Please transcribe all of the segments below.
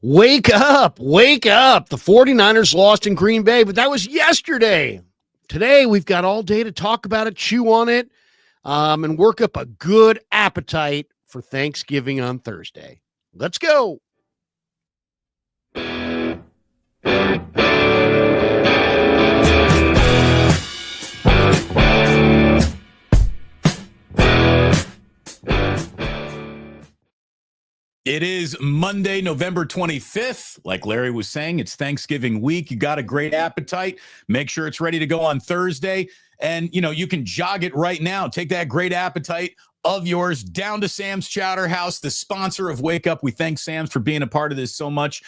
Wake up, wake up. The 49ers lost in Green Bay, but that was yesterday. Today, we've got all day to talk about it, chew on it, and work up a good appetite for Thanksgiving on Thursday. Let's go. It is Monday, November 25th. Like Larry was saying, it's Thanksgiving week. You got a great appetite. Make sure it's ready to go on Thursday. And, you can jog it right now. Take that great appetite of yours down to Sam's Chowder House, the sponsor of Wake Up. We thank Sam's for being a part of this so much.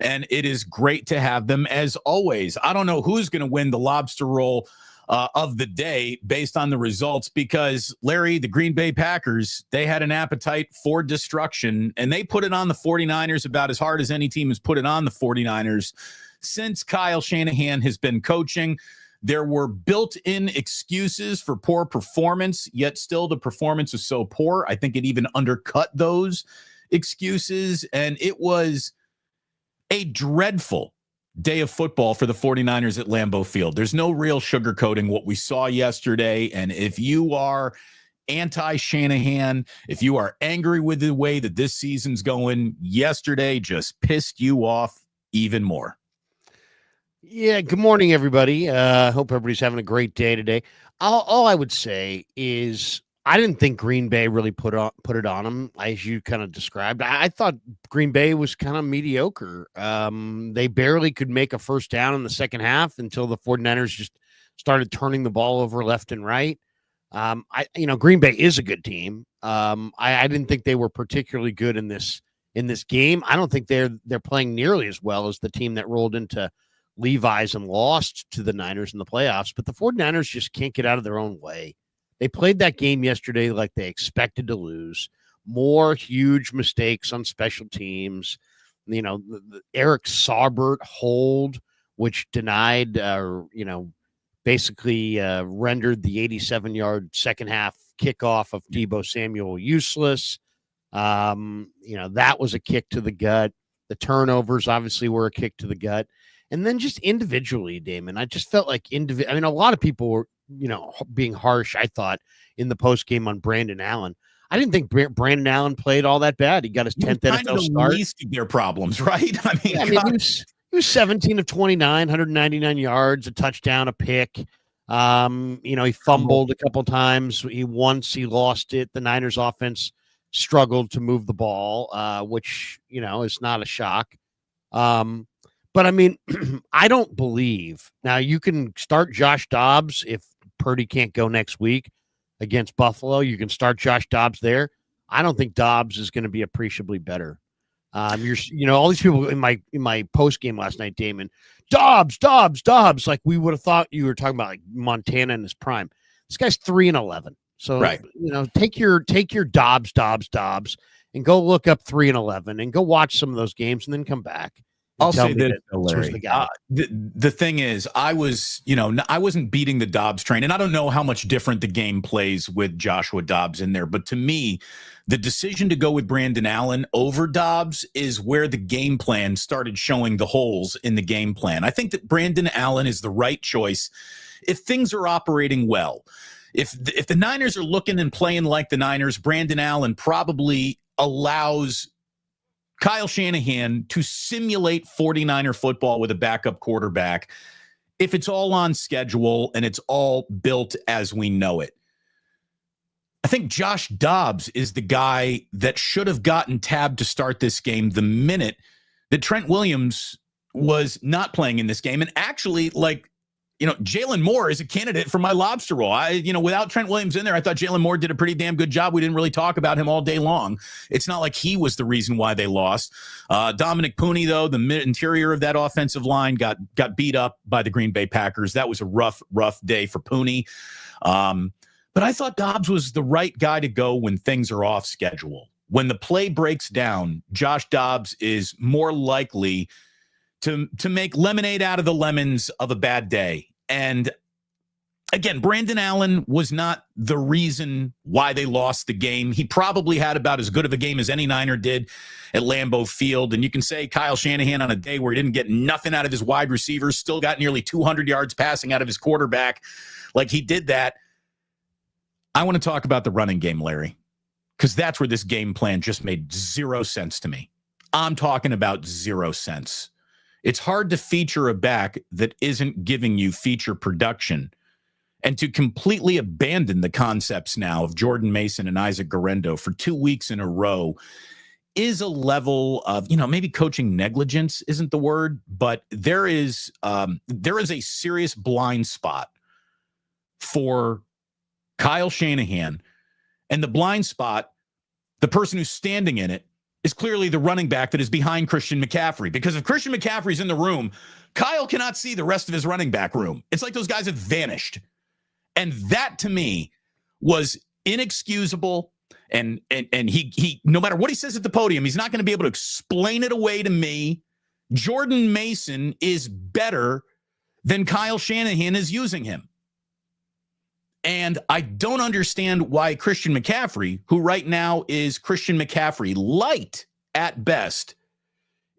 And it is great to have them as always. I don't know who's going to win the lobster roll of the day based on the results, because Larry, the Green Bay Packers, they had an appetite for destruction, and they put it on the 49ers about as hard as any team has put it on the 49ers since Kyle Shanahan has been coaching. There were built-in excuses for poor performance, yet still the performance was so poor, I think it even undercut those excuses, and it was a dreadful day of football for the 49ers at Lambeau Field. There's no real sugarcoating what we saw yesterday. And if you are anti-Shanahan, if you are angry with the way that this season's going, yesterday just pissed you off even more. Yeah, good morning, everybody. Hope everybody's having a great day today. All I would say is I didn't think Green Bay really put it on them, as you kind of described. I thought Green Bay was kind of mediocre. They barely could make a first down in the second half until the 49ers just started turning the ball over left and right. Green Bay is a good team. I didn't think they were particularly good in this game. I don't think they're playing nearly as well as the team that rolled into Levi's and lost to the Niners in the playoffs. But the 49ers just can't get out of their own way. They played that game yesterday like they expected to lose. More huge mistakes on special teams. The Eric Saubert hold, which denied, basically rendered the 87-yard second half kickoff of Deebo Samuel useless. That was a kick to the gut. The turnovers obviously were a kick to the gut. And then just individually, Damon, I just felt like a lot of people were, being harsh, I thought, in the post game on Brandon Allen. I didn't think Brandon Allen played all that bad. He got his 10th NFL start. Least of their problems, right? He was 17 of 29, 199 yards, a touchdown, a pick. He fumbled a couple times. He lost it. The Niners offense struggled to move the ball, which, is not a shock. But I don't believe now you can start Josh Dobbs if Purdy can't go next week against Buffalo. You can start Josh Dobbs there. I don't think Dobbs is going to be appreciably better. All these people in my post game last night, Damon, Dobbs. Like we would have thought you were talking about like Montana in his prime. This guy's 3-11. So right. Take your Dobbs, and go look up 3-11 and go watch some of those games and then come back. I'll say this, Larry. The thing is, I wasn't beating the Dobbs train, and I don't know how much different the game plays with Joshua Dobbs in there. But to me, the decision to go with Brandon Allen over Dobbs is where the game plan started showing the holes in the game plan. I think that Brandon Allen is the right choice if things are operating well. If the Niners are looking and playing like the Niners, Brandon Allen probably allows Kyle Shanahan to simulate 49er football with a backup quarterback if it's all on schedule and it's all built as we know it. I think Josh Dobbs is the guy that should have gotten tabbed to start this game the minute that Trent Williams was not playing in this game. And actually, Jalen Moore is a candidate for my lobster roll. Without Trent Williams in there, I thought Jalen Moore did a pretty damn good job. We didn't really talk about him all day long. It's not like he was the reason why they lost. Dominic Pooney, though, the interior of that offensive line got beat up by the Green Bay Packers. That was a rough day for Pooney. But I thought Dobbs was the right guy to go when things are off schedule. When the play breaks down, Josh Dobbs is more likely to make lemonade out of the lemons of a bad day. And again, Brandon Allen was not the reason why they lost the game. He probably had about as good of a game as any Niner did at Lambeau Field. And you can say Kyle Shanahan on a day where he didn't get nothing out of his wide receivers, still got nearly 200 yards passing out of his quarterback. Like he did that. I want to talk about the running game, Larry, because that's where this game plan just made zero sense to me. I'm talking about 0 cents. It's hard to feature a back that isn't giving you feature production. And to completely abandon the concepts now of Jordan Mason and Isaac Guerendo for 2 weeks in a row is a level of, maybe coaching negligence isn't the word, but there is a serious blind spot for Kyle Shanahan. And the blind spot, the person who's standing in it, is clearly the running back that is behind Christian McCaffrey. Because if Christian McCaffrey's in the room, Kyle cannot see the rest of his running back room. It's like those guys have vanished. And that, to me, was inexcusable. And he no matter what he says at the podium, he's not going to be able to explain it away to me. Jordan Mason is better than Kyle Shanahan is using him. And I don't understand why Christian McCaffrey, who right now is Christian McCaffrey light at best,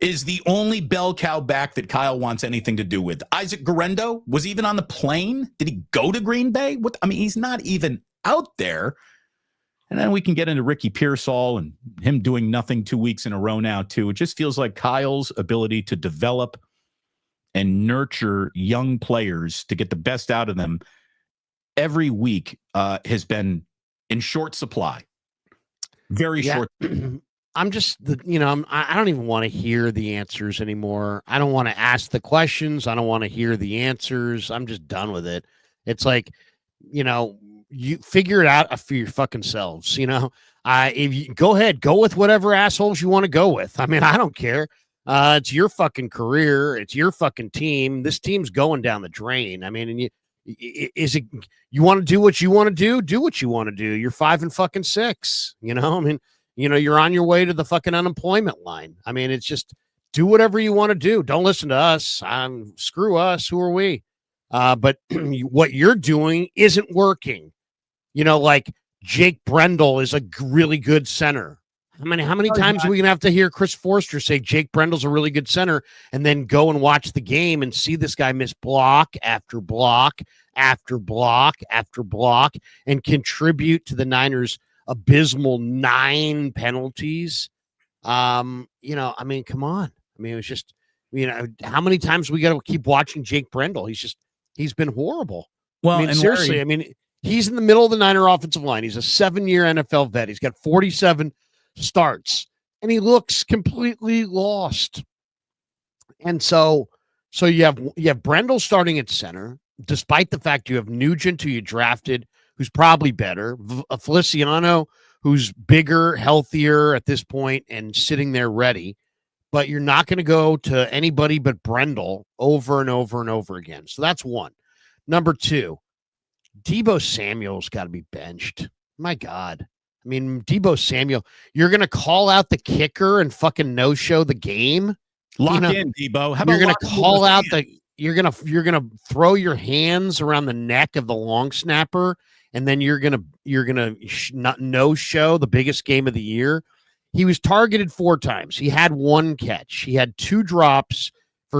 is the only bell cow back that Kyle wants anything to do with. Isaac Guerendo was even on the plane. Did he go to Green Bay? He's not even out there. And then we can get into Ricky Pearsall and him doing nothing 2 weeks in a row now, too. It just feels like Kyle's ability to develop and nurture young players to get the best out of them every week has been in short supply. Very short. I'm just, I don't even want to hear the answers anymore. I don't want to ask the questions. I don't want to hear the answers. I'm just done with it. It's like, you figure it out for your fucking selves. If you go ahead, go with whatever assholes you want to go with. I mean, I don't care. It's your fucking career. It's your fucking team. This team's going down the drain. I mean, and you want to do what you want to do? Do what you want to do. You're 5-6. You're on your way to the fucking unemployment line. I mean, it's just do whatever you want to do. Don't listen to us. Screw us. Who are we? But what you're doing isn't working. Like Jake Brendel is a really good center. How many times are we gonna have to hear Chris Forster say Jake Brendel's a really good center, and then go and watch the game and see this guy miss block after block after block after block and contribute to the Niners' abysmal 9 penalties? Come on. It was just, how many times we got to keep watching Jake Brendel? He's been horrible. Well, seriously, Larry, he's in the middle of the Niner offensive line. He's a 7-year NFL vet. He's got 47 starts, and he looks completely lost. And so you have Brendel starting at center, despite the fact you have Nugent, who you drafted, who's probably better, Feliciano, who's bigger, healthier at this point, and sitting there ready. But you're not going to go to anybody but Brendel over and over and over again. So that's one. Number 2, Deebo Samuel's got to be benched. My God. Deebo Samuel, you're going to call out the kicker and fucking no-show the game? Lock in, Deebo. How about you're going to call out you're going to throw your hands around the neck of the long snapper, and then you're going to not no-show the biggest game of the year? He was targeted 4 times. He had 1 catch. He had 2 drops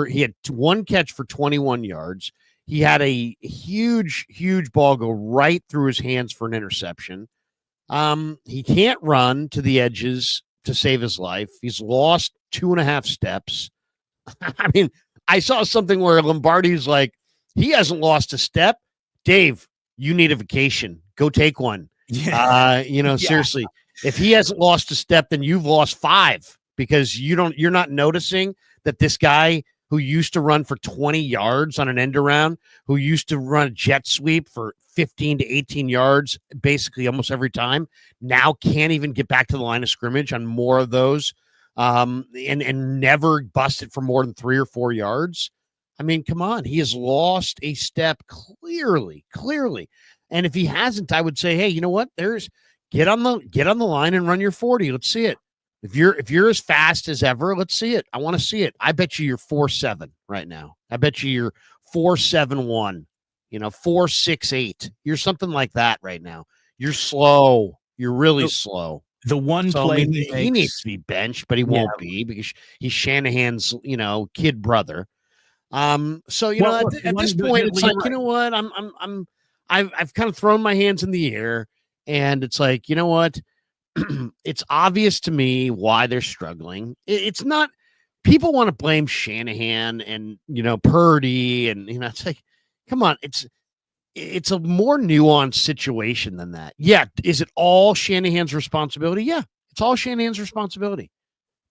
he had 1 catch for 21 yards. He had a huge ball go right through his hands for an interception. He can't run to the edges to save his life. He's lost 2.5 steps. I saw something where Lombardi's like, he hasn't lost a step. Dave, you need a vacation. Go take one. Yeah. Seriously, if he hasn't lost a step, then you've lost 5 because you're not noticing that this guy who used to run for 20 yards on an end around, who used to run a jet sweep for 15 to 18 yards, basically almost every time, now can't even get back to the line of scrimmage on more of those, and never busted for more than 3 or 4 yards. Come on. He has lost a step clearly. And if he hasn't, I would say, hey, you know what? Get on the line and run your 40. Let's see it. If you're as fast as ever, let's see it. I want to see it. I bet you're 4.7 right now. I bet you're 4.71. 4.68. You're something like that right now. You're slow. You're really slow. The one So, play he needs to be benched, but he won't be because he's Shanahan's, kid brother. So at this point, it's like, you know what, I've kind of thrown my hands in the air, and it's like, you know what, it's obvious to me why they're struggling. It's not people want to blame Shanahan and Purdy, and it's like, come on, it's a more nuanced situation than that. Yeah, is it all Shanahan's responsibility? Yeah, it's all Shanahan's responsibility,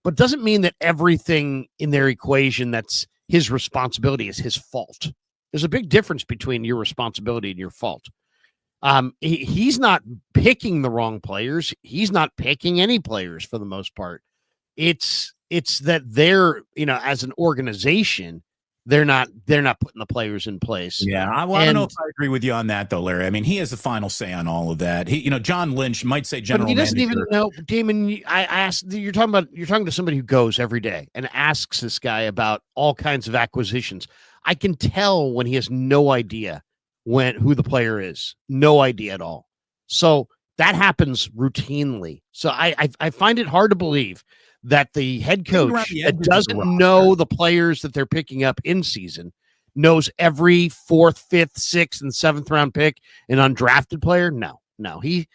but it doesn't mean that everything in their equation that's his responsibility is his fault. There's a big difference between your responsibility and your fault. He's not picking the wrong players. He's not picking any players for the most part. It's that they're, as an organization, they're not putting the players in place. Yeah, I don't know if I agree with you on that, though, Larry. I mean, he has the final say on all of that. John Lynch might say general manager. But he doesn't even know, Damon. I asked, you're talking to somebody who goes every day and asks this guy about all kinds of acquisitions. I can tell when he has no idea who the player is, no idea at all. So that happens routinely. So I find it hard to believe that the head coach that doesn't know the players that they're picking up in season knows every 4th, 5th, 6th, and 7th round pick, an undrafted player. No, he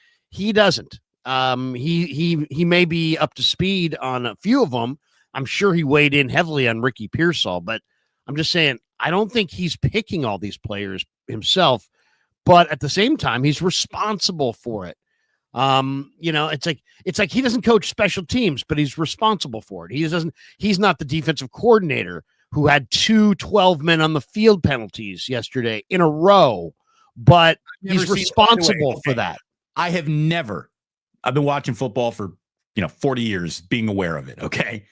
doesn't. He may be up to speed on a few of them. I'm sure he weighed in heavily on Ricky Pearsall, but I'm just saying, I don't think he's picking all these players himself, but at the same time, he's responsible for it. It's like he doesn't coach special teams, but he's responsible for it. He's not the defensive coordinator who had 2 12-men on the field penalties yesterday in a row, but he's responsible for that. I've been watching football for 40 years, being aware of it. Okay.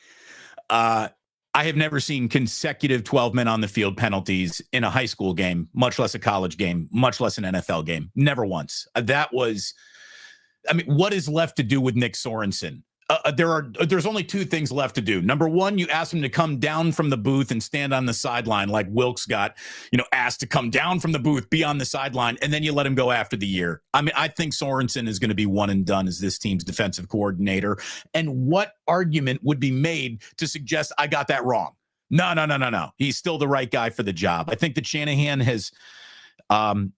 I have never seen consecutive 12 men on the field penalties in a high school game, much less a college game, much less an NFL game. Never once. What is left to do with Nick Sorensen? There's only 2 things left to do. Number one, you ask him to come down from the booth and stand on the sideline like Wilkes got, asked to come down from the booth, be on the sideline, and then you let him go after the year. I think Sorensen is going to be one and done as this team's defensive coordinator. And what argument would be made to suggest I got that wrong? No. He's still the right guy for the job. I think that Shanahan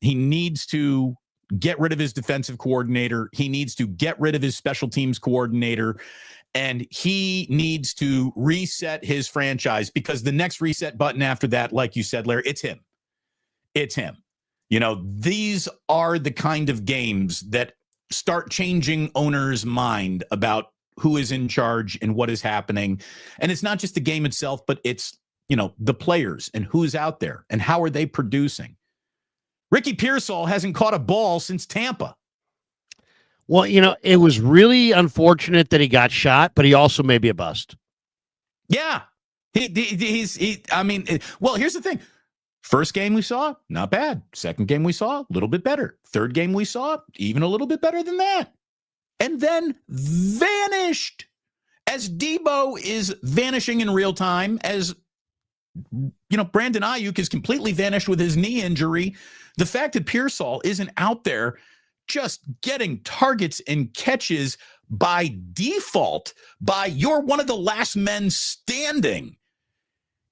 he needs to get rid of his defensive coordinator. He needs to get rid of his special teams coordinator, and he needs to reset his franchise, because the next reset button after that, like you said, Larry, it's him. These are the kind of games that start changing owners' mind about who is in charge and what is happening. And it's not just the game itself, but it's, the players and who's out there and how are they producing. Ricky Pearsall hasn't caught a ball since Tampa. Well, it was really unfortunate that he got shot, but he also may be a bust. Yeah. Here's the thing. First game we saw, not bad. Second game we saw, a little bit better. Third game we saw, even a little bit better than that. And then vanished. As Debo is vanishing in real time, as Brandon Ayuk is completely vanished with his knee injury. The fact that Pearsall isn't out there just getting targets and catches by default, you're one of the last men standing,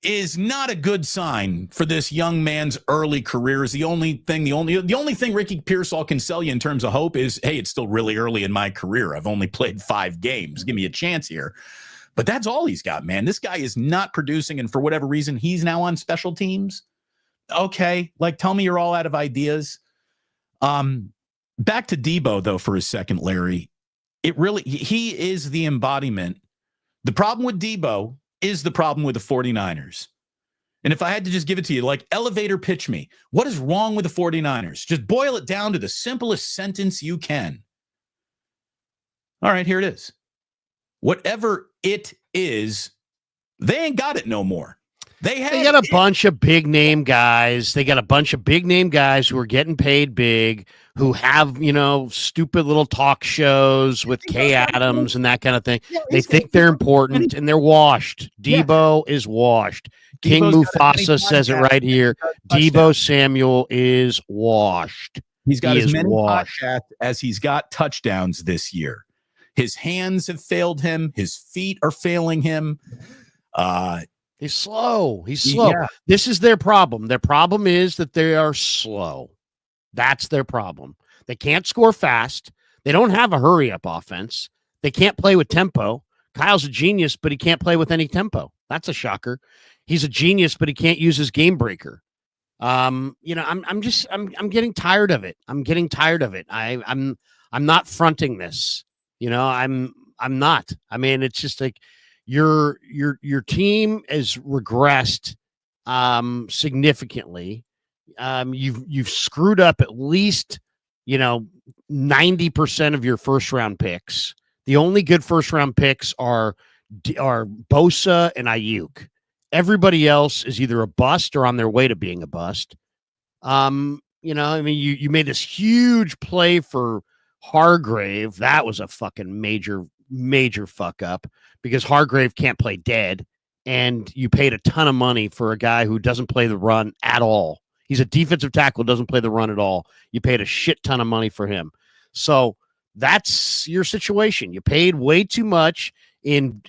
is not a good sign for this young man's early career. Is the only thing Ricky Pearsall can sell you in terms of hope is, hey, it's still really early in my career. I've only played 5 games. Give me a chance here. But that's all he's got, man. This guy is not producing, and for whatever reason, he's now on special teams. Okay, tell me you're all out of ideas. Back to Debo, though, for a second, Larry. He is the embodiment. The problem with Debo is the problem with the 49ers. And if I had to just give it to you, elevator pitch me, what is wrong with the 49ers? Just boil it down to the simplest sentence you can. All right, here it is. Whatever it is, they ain't got it no more. They They had got a bunch of big name guys. They got a bunch of big name guys who are getting paid big, who have, stupid little talk shows with Kay Adams and that kind of thing. Yeah, They think they're important and they're washed. yeah. Debo is washed. King Debo's got as many Mufasa says it podcasts right as here. he does Debo touchdowns. Samuel is washed. He's got He as is many washed. podcasts as he's got touchdowns this year. His hands have failed him. His feet are failing him. He's slow. He's slow. Yeah. This is their problem. Their problem is that they are slow. That's their problem. They can't score fast. They don't have a hurry up offense. They can't play with tempo. Kyle's a genius, but he can't play with any tempo. That's a shocker. He's a genius, but he can't use his game breaker. I'm getting tired of it. I'm getting tired of it. I'm not fronting this. I'm not. I mean, it's just like your team has regressed significantly. You've screwed up at least 90% of your first round picks. The only good first round picks are Bosa and Ayuk. Everybody else is either a bust or on their way to being a bust. You made this huge play for Hargrave. That was a fucking major fuck up because Hargrave can't play dead, and you paid a ton of money for a guy who doesn't play the run at all. He's a defensive tackle, doesn't play the run at all. You paid a shit ton of money for him. So that's your situation. You paid way too much in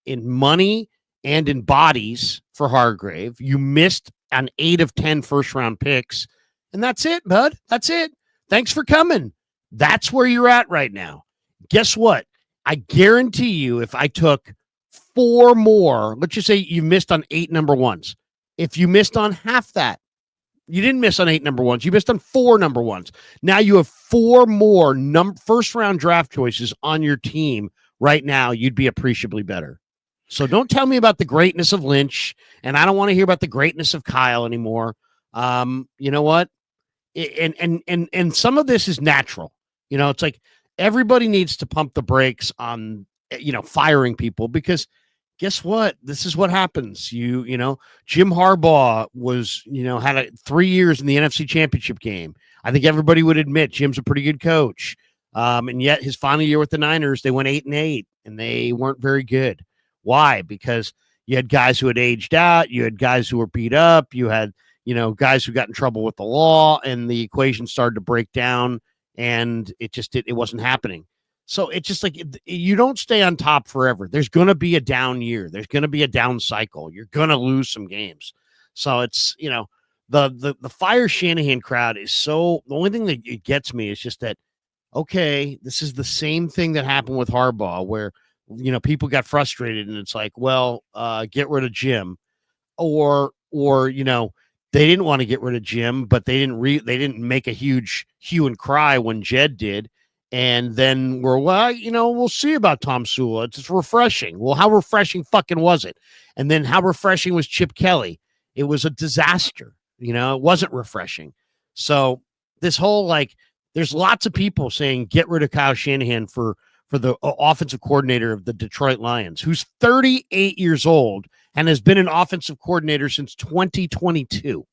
money and in bodies for Hargrave. You missed on 8 of 10 first round picks. And that's it, bud. That's it. Thanks for coming. That's where you're at right now. Guess what? I guarantee you, if I took 4 more, let's just say you missed on 8 number ones. If you missed on half that, you didn't miss on 8 number ones. You missed on 4 number ones. Now you have 4 more first round draft choices on your team right now. You'd be appreciably better. So don't tell me about the greatness of Lynch, and I don't want to hear about the greatness of Kyle anymore. You know what? And some of this is natural. It's like everybody needs to pump the brakes on firing people, because guess what? This is what happens. Jim Harbaugh was, had 3 years in the NFC Championship game. I think everybody would admit Jim's a pretty good coach. And yet his final year with the Niners, they went 8-8 and they weren't very good. Why? Because you had guys who had aged out, you had guys who were beat up, you had, guys who got in trouble with the law, and the equation started to break down, and it wasn't happening. So it's just like you don't stay on top forever. There's going to be a down year. There's going to be a down cycle. You're going to lose some games. So it's, the fire Shanahan crowd is the only thing that it gets me is just that, okay, this is the same thing that happened with Harbaugh, where people got frustrated and it's like, well, get rid of Jim, or they didn't want to get rid of Jim, but they didn't make a huge hue and cry when Jed did. And then we'll see about Tom Sula. It's refreshing. Well, how refreshing fucking was it? And then how refreshing was Chip Kelly? It was a disaster. It wasn't refreshing. So this whole, there's lots of people saying get rid of Kyle Shanahan for the offensive coordinator of the Detroit Lions, who's 38 years old and has been an offensive coordinator since 2022.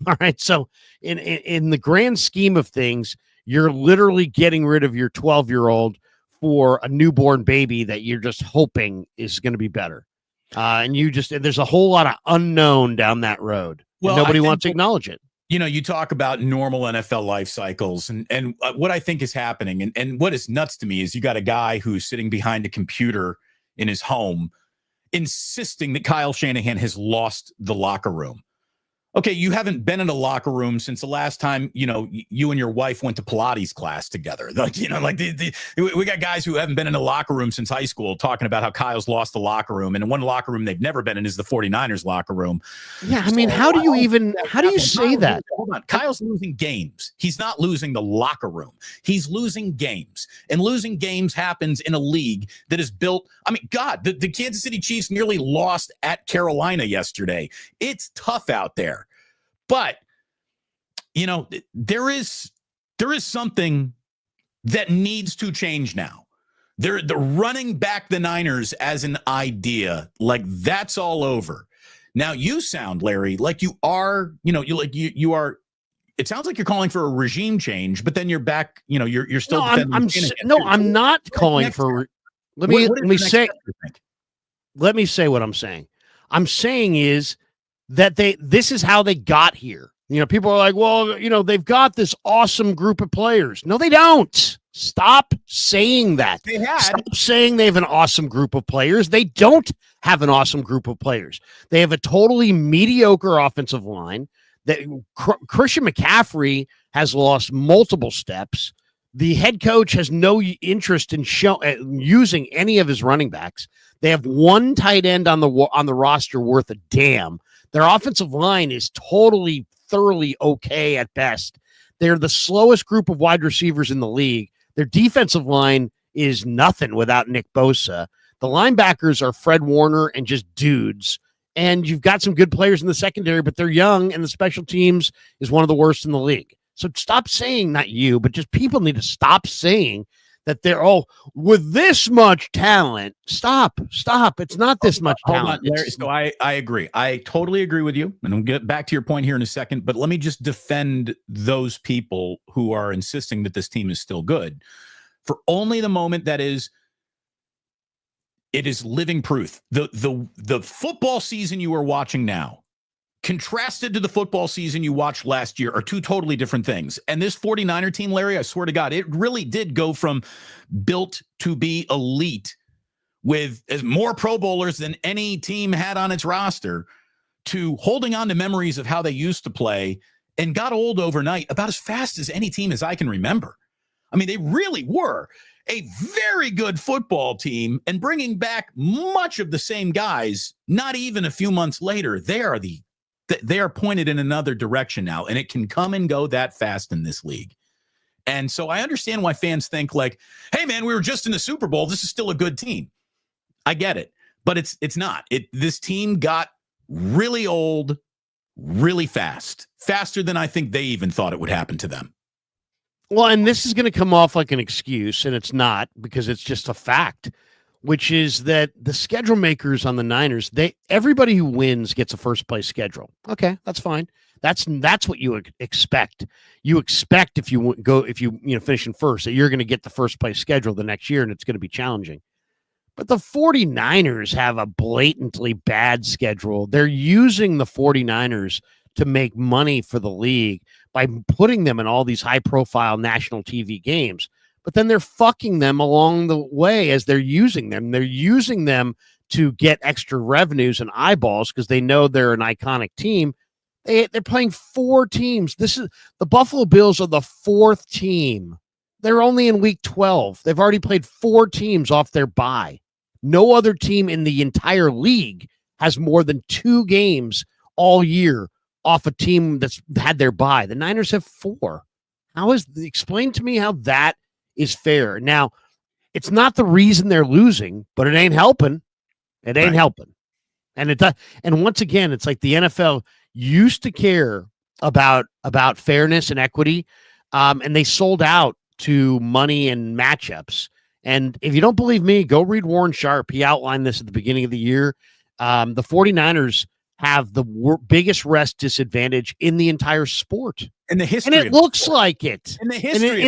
All right. So in the grand scheme of things, you're literally getting rid of your 12-year-old for a newborn baby that you're just hoping is going to be better. And there's a whole lot of unknown down that road. Well, nobody wants to acknowledge it. You talk about normal NFL life cycles, and what I think is happening, and what is nuts to me is you got a guy who's sitting behind a computer in his home insisting that Kyle Shanahan has lost the locker room. Okay, you haven't been in a locker room since the last time, you and your wife went to Pilates class together. We got guys who haven't been in a locker room since high school talking about how Kyle's lost the locker room. And one locker room they've never been in is the 49ers locker room. Yeah, I mean, how do you say that? Hold on. Kyle's losing games. He's not losing the locker room. He's losing games. And losing games happens in a league that is built. I mean, God, the Kansas City Chiefs nearly lost at Carolina yesterday. It's tough out there. But, there is something that needs to change now. They're running back the Niners as an idea, that's all over. Now you sound, Larry, like you are, you are. It sounds like you're calling for a regime change, but then you're back. You're still No, defending. I'm not calling for. Let me say. Let me say what I'm saying. I'm saying is that this is how they got here. People are like, well, they've got this awesome group of players. No, they don't. Stop saying that. Stop saying they have an awesome group of players. They don't have an awesome group of players. They have a totally mediocre offensive line. That Christian McCaffrey has lost multiple steps. The head coach has no interest in using any of his running backs. They have one tight end on the roster worth a damn. Their offensive line is thoroughly okay at best. They're the slowest group of wide receivers in the league. Their defensive line is nothing without Nick Bosa. The linebackers are Fred Warner and just dudes. And you've got some good players in the secondary, but they're young, and the special teams is one of the worst in the league. So stop saying, not you, but just people need to stop saying that they're with this much talent. Stop. It's not this much talent. Hold on, Larry. So I agree. I totally agree with you. And I'll get back to your point here in a second, but let me just defend those people who are insisting that this team is still good for only the moment that is. It is living proof. The football season you are watching now, contrasted to the football season you watched last year, are two totally different things. And this 49er team, Larry, I swear to God, it really did go from built to be elite with more Pro Bowlers than any team had on its roster to holding on to memories of how they used to play and got old overnight about as fast as any team as I can remember. I mean, they really were a very good football team, and bringing back much of the same guys, not even a few months later, they are pointed in another direction now, and it can come and go that fast in this league. And so I understand why fans think like, hey man, we were just in the Super Bowl. This is still a good team. I get it, but it's not. This team got really old, really fast, faster than I think they even thought it would happen to them. Well, and this is going to come off like an excuse, and it's not, because it's just a fact, which is that the schedule makers on the Niners, everybody who wins gets a first place schedule. Okay, that's fine. That's what you expect. You expect if you finish in first that you're going to get the first place schedule the next year, and it's going to be challenging. But the 49ers have a blatantly bad schedule. They're using the 49ers to make money for the league by putting them in all these high-profile national TV games. But then they're fucking them along the way as they're using them. They're using them to get extra revenues and eyeballs because they know they're an iconic team. They're playing four teams. The Buffalo Bills are the fourth team. They're only in week 12. They've already played four teams off their bye. No other team in the entire league has more than two games all year off a team that's had their bye. The Niners have four. Explain to me how that is fair. Now, it's not the reason they're losing, but it ain't helping. It ain't helping. And it does. And once again, it's like the NFL used to care about fairness and equity, and they sold out to money and matchups. And if you don't believe me, go read Warren Sharp. He outlined this at the beginning of the year. The 49ers have the biggest rest disadvantage in the entire sport. In the history, and it looks like it. In the history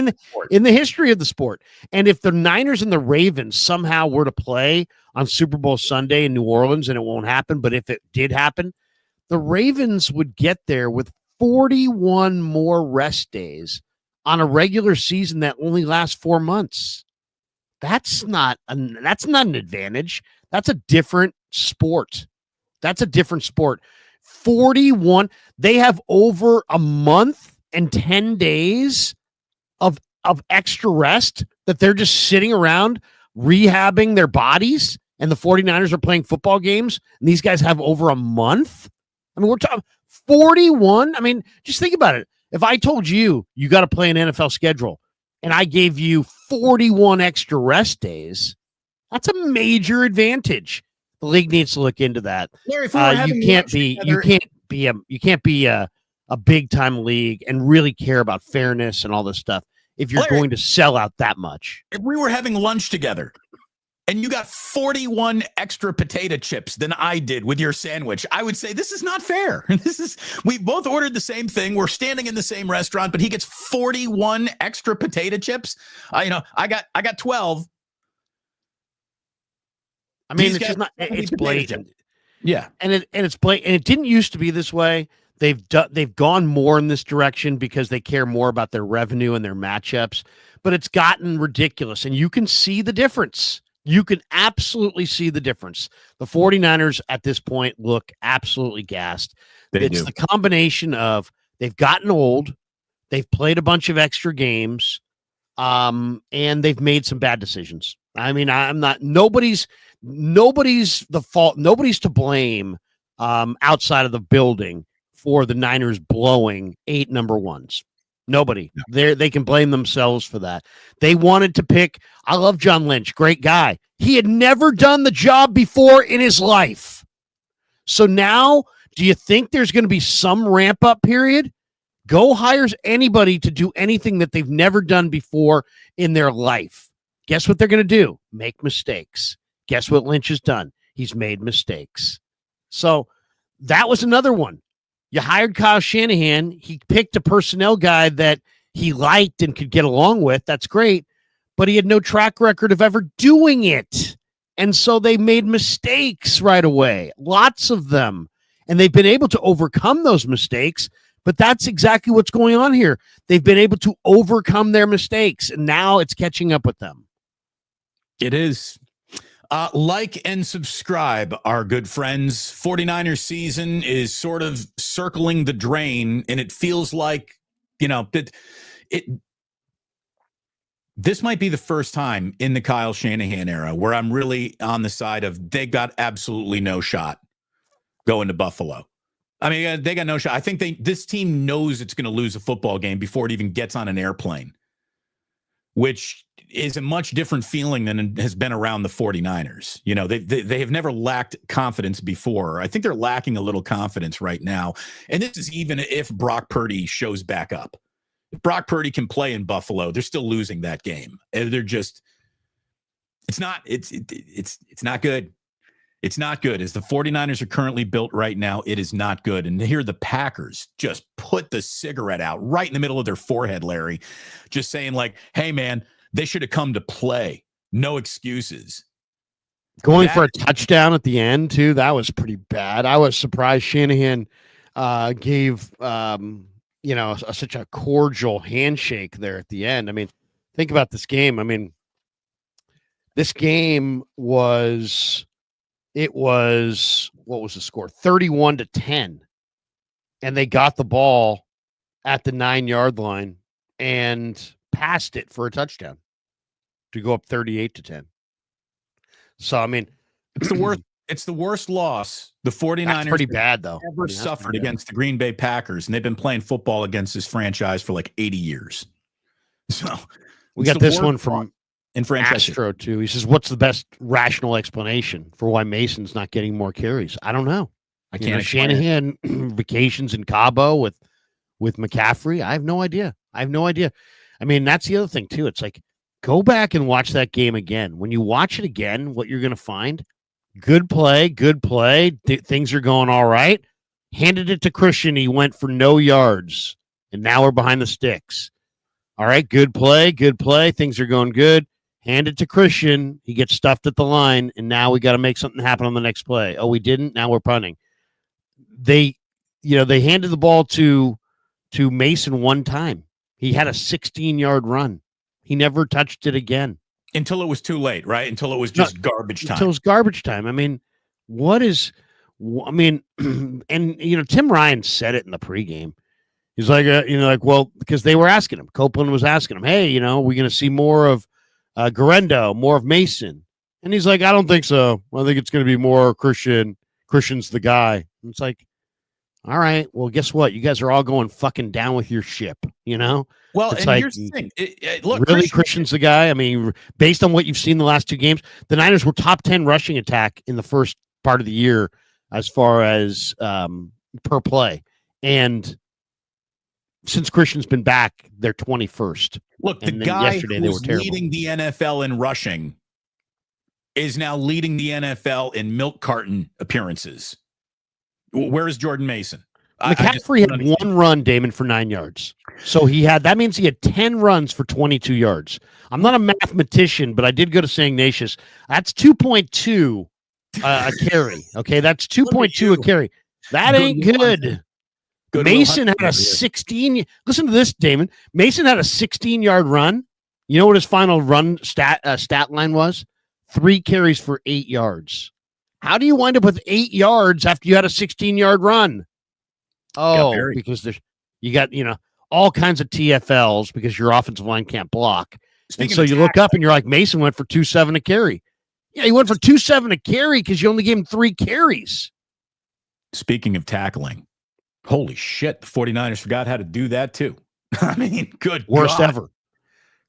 in the history of the sport. And if the Niners and the Ravens somehow were to play on Super Bowl Sunday in New Orleans, and it won't happen, but if it did happen, the Ravens would get there with 41 more rest days on a regular season that only lasts 4 months. That's not an advantage. That's a different sport. 41. They have over a month and 10 days of extra rest that they're just sitting around rehabbing their bodies, and the 49ers are playing football games, and these guys have over a month. I mean, we're talking 41. I mean, just think about it. If I told you got to play an NFL schedule and I gave you 41 extra rest days, that's a major advantage. The league needs to look into that. Larry, you can't be a big time league and really care about fairness and all this stuff if you're going to sell out that much. If we were having lunch together and you got 41 extra potato chips than I did with your sandwich, I would say this is not fair. We both ordered the same thing. We're standing in the same restaurant, but he gets 41 extra potato chips. I got 12. I mean, it's just not. It's blatant. Yeah, and it's blatant. And it didn't used to be this way. They've gone more in this direction because they care more about their revenue and their matchups. But it's gotten ridiculous, and you can see the difference. You can absolutely see the difference. The 49ers at this point look absolutely gassed. It's the combination of they've gotten old, they've played a bunch of extra games, and they've made some bad decisions. I mean, nobody's the fault. Nobody's to blame outside of the building for the Niners blowing 8 number ones. Nobody. They can blame themselves for that. They wanted to pick. I love John Lynch, great guy. He had never done the job before in his life. So now, do you think there's going to be some ramp up period? Go hire anybody to do anything that they've never done before in their life. Guess what they're going to do? Make mistakes. Guess what Lynch has done? He's made mistakes. So that was another one. You hired Kyle Shanahan. He picked a personnel guy that he liked and could get along with. That's great. But he had no track record of ever doing it. And so they made mistakes right away. Lots of them. And they've been able to overcome those mistakes. But that's exactly what's going on here. They've been able to overcome their mistakes. And now it's catching up with them. It is. Like and subscribe, our good friends. 49ers season is sort of circling the drain, and it feels like, this might be the first time in the Kyle Shanahan era where I'm really on the side of they got absolutely no shot going to Buffalo. I mean, they got no shot. I think this team knows it's going to lose a football game before it even gets on an airplane, which is a much different feeling than has been around the 49ers. They have never lacked confidence before. I think they're lacking a little confidence right now. And this is even if Brock Purdy shows back up. If Brock Purdy can play in Buffalo, they're still losing that game. They're just, it's not good. It's not good. As the 49ers are currently built right now, it is not good. And here the Packers just put the cigarette out right in the middle of their forehead, Larry, just saying like, hey, man, they should have come to play. No excuses. Going for a touchdown at the end, too, that was pretty bad. I was surprised Shanahan gave, such a cordial handshake there at the end. I mean, think about this game. I mean, this game was, what was the score? 31-10. And they got the ball at the 9-yard line and passed it for a touchdown to go up 38-10. So, I mean, it's the worst loss the 49ers that's pretty bad, though. ever suffered against the Green Bay Packers. And they've been playing football against this franchise for like 80 years. So we got this one from in franchise Astro, too. He says, what's the best rational explanation for why Mason's not getting more carries? I don't know. I can't. Shanahan vacations in Cabo with McCaffrey. I have no idea. I mean, that's the other thing, too. It's like, go back and watch that game again. When you watch it again, what you're going to find, good play. Things are going all right. Handed it to Christian. He went for no yards. And now we're behind the sticks. All right, good play. Things are going good. Hand it to Christian. He gets stuffed at the line. And now we got to make something happen on the next play. Oh, we didn't? Now we're punting. They handed the ball to Mason one time. He had a 16-yard run. He never touched it again. Until it was too late, right? Until it was just garbage time. Until it was garbage time. I mean, and Tim Ryan said it in the pregame. He's like, well, because they were asking him. Copeland was asking him, hey, we're going to see more of Garendo, more of Mason. And he's like, I don't think so. I think it's going to be more Christian. Christian's the guy. And it's like, all right, well, guess what? You guys are all going fucking down with your ship, Well, it's and like, here's the thing. Look, really, Christian's the guy? I mean, based on what you've seen the last 2 games, the Niners were top 10 rushing attack in the first part of the year as far as per play. And since Christian's been back, they're 21st. Look, the guy who's leading the NFL in rushing is now leading the NFL in milk carton appearances. Where is Jordan Mason? McCaffrey had one run, Damon, for 9 yards. So that means he had 10 runs for 22 yards. I'm not a mathematician, but I did go to St. Ignatius. That's 2.2 a carry. Okay, that's 2.2 a carry. That ain't good. Mason had a 16. Listen to this, Damon. Mason had a 16-yard run. You know what his final run stat line was? 3 carries for 8 yards. How do you wind up with 8 yards after you had a 16-yard run? Oh, because you got all kinds of TFLs because your offensive line can't block. And so you look up and you're like, Mason went for 2.7 a carry. Yeah, he went for 2.7 a carry because you only gave him 3 carries. Speaking of tackling, holy shit, the 49ers forgot how to do that too. I mean, worst God. Ever.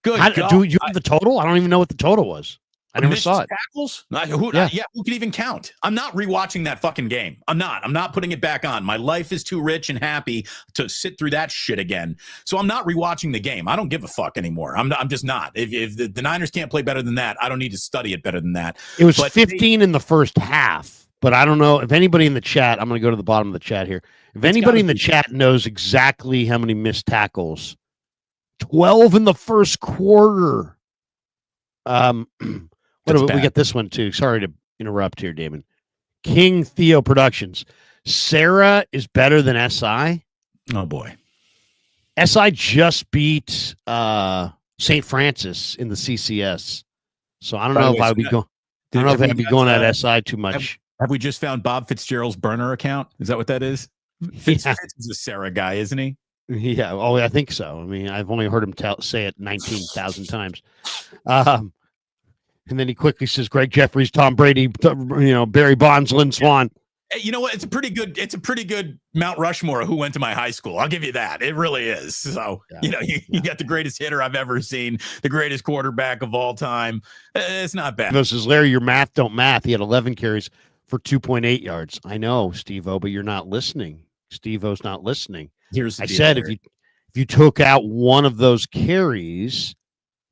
Good God. Do you have the total? I don't even know what the total was. I never saw it. Tackles? Who can even count? I'm not rewatching that fucking game. I'm not putting it back on. My life is too rich and happy to sit through that shit again. So I'm not rewatching the game. I don't give a fuck anymore. I'm just not. If the Niners can't play better than that, I don't need to study it better than that. It was 15 in the first half, but I don't know if anybody in the chat. I'm going to go to the bottom of the chat here. If anybody in the chat knows exactly how many missed tackles, 12 in the first quarter. We get this one too. Sorry to interrupt here, Damon. King Theo Productions. Sarah is better than SI. Oh boy. SI just beat St. Francis in the CCS. So I don't know if I would be going. I don't know if I'd be going at SI too much. Have we just found Bob Fitzgerald's burner account? Is that what that is? Fitz is a Sarah guy, isn't he? Yeah. Oh, I think so. I mean, I've only heard him say it 19,000 times. And then he quickly says, Greg Jeffries, Tom Brady, Barry Bonds, Lynn Swan. Hey, you know what? It's a pretty good Mount Rushmore who went to my high school. I'll give you that. It really is. So, you got the greatest hitter I've ever seen, the greatest quarterback of all time. It's not bad. This is Larry, your math don't math. He had 11 carries for 2.8 yards. I know, Steve-O, but you're not listening. Steve-O's not listening. Here's the deal, said, Larry. if you took out one of those carries,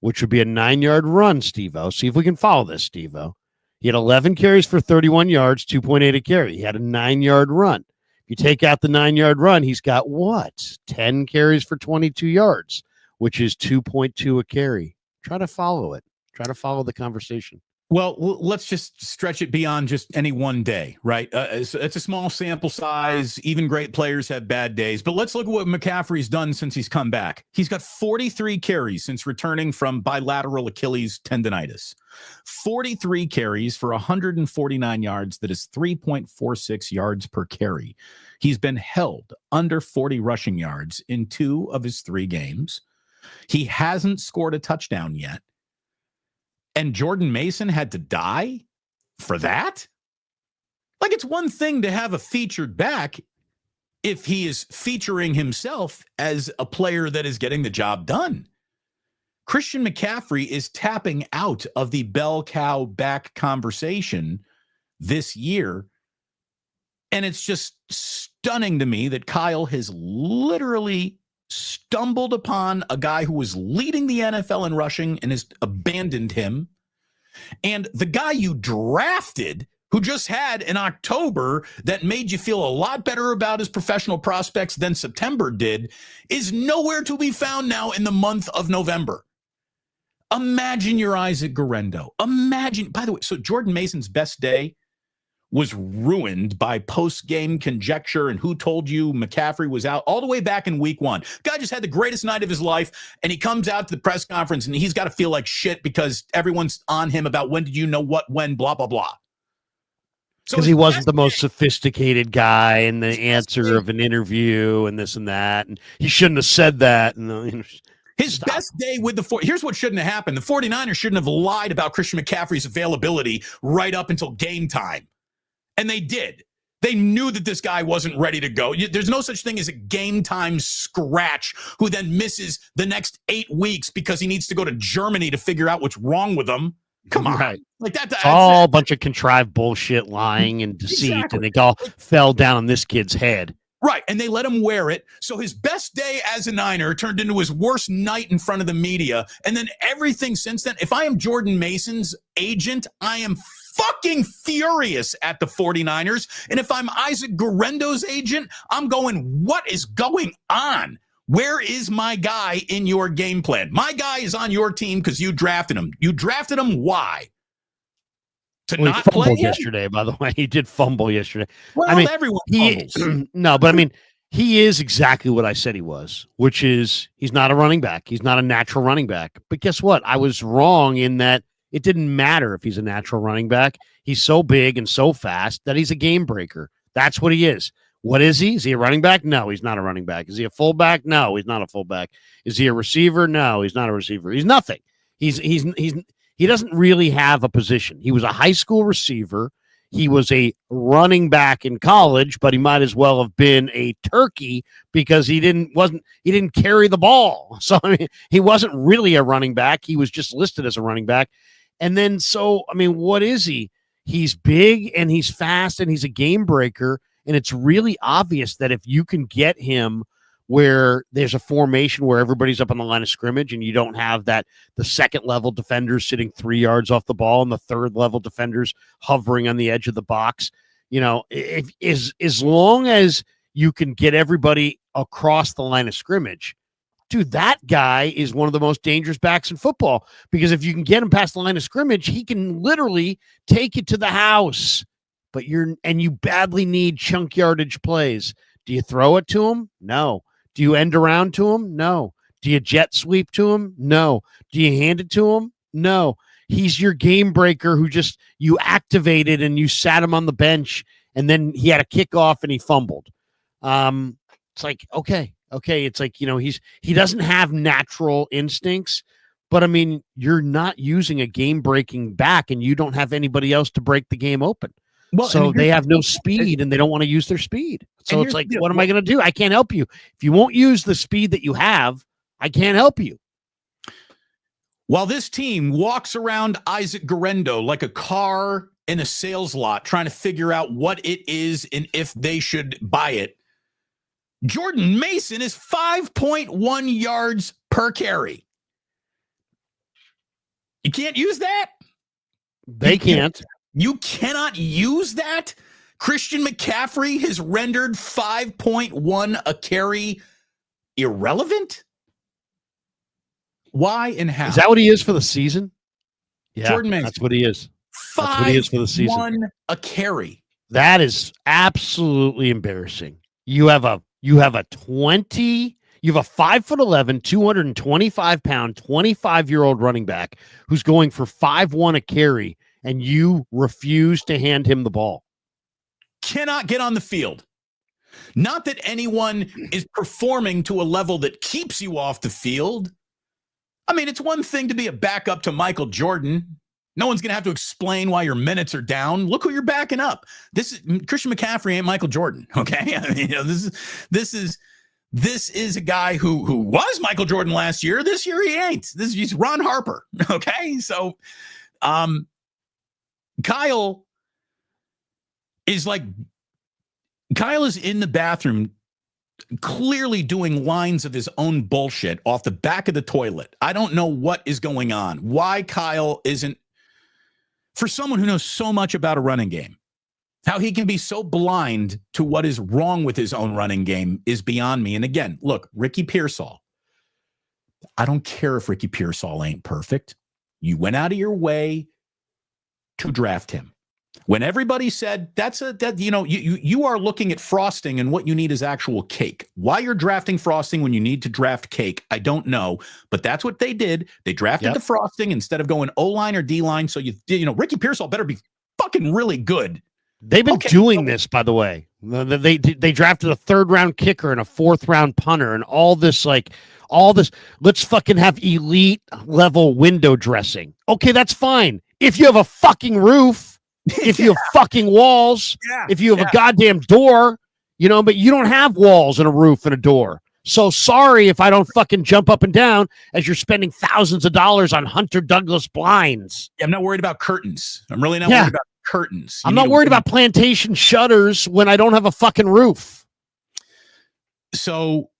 which would be a 9-yard run, Steve-O. See if we can follow this, Steve-O. He had 11 carries for 31 yards, 2.8 a carry. He had a 9-yard run. If you take out the 9-yard run, he's got what? 10 carries for 22 yards, which is 2.2 a carry. Try to follow it. Try to follow the conversation. Well, let's just stretch it beyond just any one day, right? It's a small sample size. Even great players have bad days. But let's look at what McCaffrey's done since he's come back. He's got 43 carries since returning from bilateral Achilles tendonitis. 43 carries for 149 yards. That is 3.46 yards per carry. He's been held under 40 rushing yards in 2 of his 3 games. He hasn't scored a touchdown yet. And Jordan Mason had to die for that? Like, it's one thing to have a featured back if he is featuring himself as a player that is getting the job done. Christian McCaffrey is tapping out of the bell cow back conversation this year. And it's just stunning to me that Kyle has literally stumbled upon a guy who was leading the NFL in rushing and has abandoned him. And the guy you drafted, who just had an October that made you feel a lot better about his professional prospects than September did, is nowhere to be found now in the month of November. Imagine you're Isaac Guerrero. Imagine, by the way, so Jordan Mason's best day was ruined by post-game conjecture and who told you McCaffrey was out all the way back in week 1. Guy just had the greatest night of his life, and he comes out to the press conference, and he's got to feel like shit because everyone's on him about when did you know what, when, blah, blah, blah. Because he wasn't the most sophisticated guy in the answer of an interview and this and that, and he shouldn't have said that. And his best day with here's what shouldn't have happened. The 49ers shouldn't have lied about Christian McCaffrey's availability right up until game time. And they did. They knew that this guy wasn't ready to go. There's no such thing as a game time scratch who then misses the next 8 weeks because he needs to go to Germany to figure out what's wrong with him. Come on. Right. Like that's all a bunch of contrived bullshit, lying and deceit, exactly. And it all fell down on this kid's head. Right, and they let him wear it. So his best day as a Niner turned into his worst night in front of the media. And then everything since then, if I am Jordan Mason's agent, I am fucking furious at the 49ers. And if I'm Isaac Guerendo's agent, I'm going, what is going on? Where is my guy in your game plan? My guy is on your team because you drafted him. You drafted him, why? To not he fumbled play yesterday, by the way. He did fumble yesterday. Well, I mean, everyone fumbles. No, but I mean, he is exactly what I said he was, which is he's not a running back. He's not a natural running back. But guess what? I was wrong in that it didn't matter if he's a natural running back. He's so big and so fast that he's a game breaker. That's what he is. What is he? Is he a running back? No, he's not a running back. Is he a fullback? No, he's not a fullback. Is he a receiver? No, he's not a receiver. He's nothing. He doesn't really have a position. He was a high school receiver. He was a running back in college, but he might as well have been a turkey because he didn't carry the ball. So I mean, he wasn't really a running back. He was just listed as a running back. And then what is he? He's big and he's fast and he's a game breaker. And it's really obvious that if you can get him where there's a formation where everybody's up on the line of scrimmage and you don't have the second level defenders sitting 3 yards off the ball and the third level defenders hovering on the edge of the box, as long as you can get everybody across the line of scrimmage, dude, that guy is one of the most dangerous backs in football, because if you can get him past the line of scrimmage, he can literally take it to the house. But you badly need chunk yardage plays. Do you throw it to him? No. Do you end around to him? No. Do you jet sweep to him? No. Do you hand it to him? No. He's your game breaker who just you activated and you sat him on the bench and then he had a kickoff and he fumbled. It's like, okay. It's like, he doesn't have natural instincts, but I mean, you're not using a game breaking back and you don't have anybody else to break the game open. Well, so they have no speed and they don't want to use their speed. So it's like, what am I going to do? I can't help you. If you won't use the speed that you have, I can't help you. While this team walks around Isaac Guerendo like a car in a sales lot trying to figure out what it is and if they should buy it, Jordan Mason is 5.1 yards per carry. You can't use that? They can't. You cannot use that? Christian McCaffrey has rendered 5.1 a carry irrelevant? Why and how? Is that what he is for the season? Yeah, Jordan Mason. That's what he is. That's what he is for the season. 5.1 a carry. That is absolutely embarrassing. You have a 5'11", 225-pound, 25-year-old running back who's going for 5.1 a carry, and you refuse to hand him the ball. Cannot get on the field. Not that anyone is performing to a level that keeps you off the field. I mean, it's one thing to be a backup to Michael Jordan. No one's going to have to explain why your minutes are down. Look who you're backing up. This is Christian McCaffrey ain't Michael Jordan. Okay. I mean, this is a guy who was Michael Jordan last year. This year he ain't. He's Ron Harper. Okay. So, Kyle is in the bathroom clearly doing lines of his own bullshit off the back of the toilet. I don't know what is going on. Why Kyle isn't, for someone who knows so much about a running game, how he can be so blind to what is wrong with his own running game is beyond me. And again, look, Ricky Pearsall. I don't care if Ricky Pearsall ain't perfect. You went out of your way to draft him. When everybody said you are looking at frosting and what you need is actual cake. Why you're drafting frosting when you need to draft cake, I don't know, but that's what they did. They drafted the frosting instead of going O-line or D-line. So Ricky Pearsall better be fucking really good. They've been doing this, by the way. They drafted a 3rd-round kicker and a 4th-round punter and all this. Let's fucking have elite level window dressing. Okay, that's fine. If you have a fucking roof. If you have fucking walls, if you have a goddamn door, but you don't have walls and a roof and a door. So sorry if I don't fucking jump up and down as you're spending thousands of dollars on Hunter Douglas blinds. I'm not worried about curtains. I'm really not worried about curtains. I'm not worried about plantation shutters when I don't have a fucking roof. So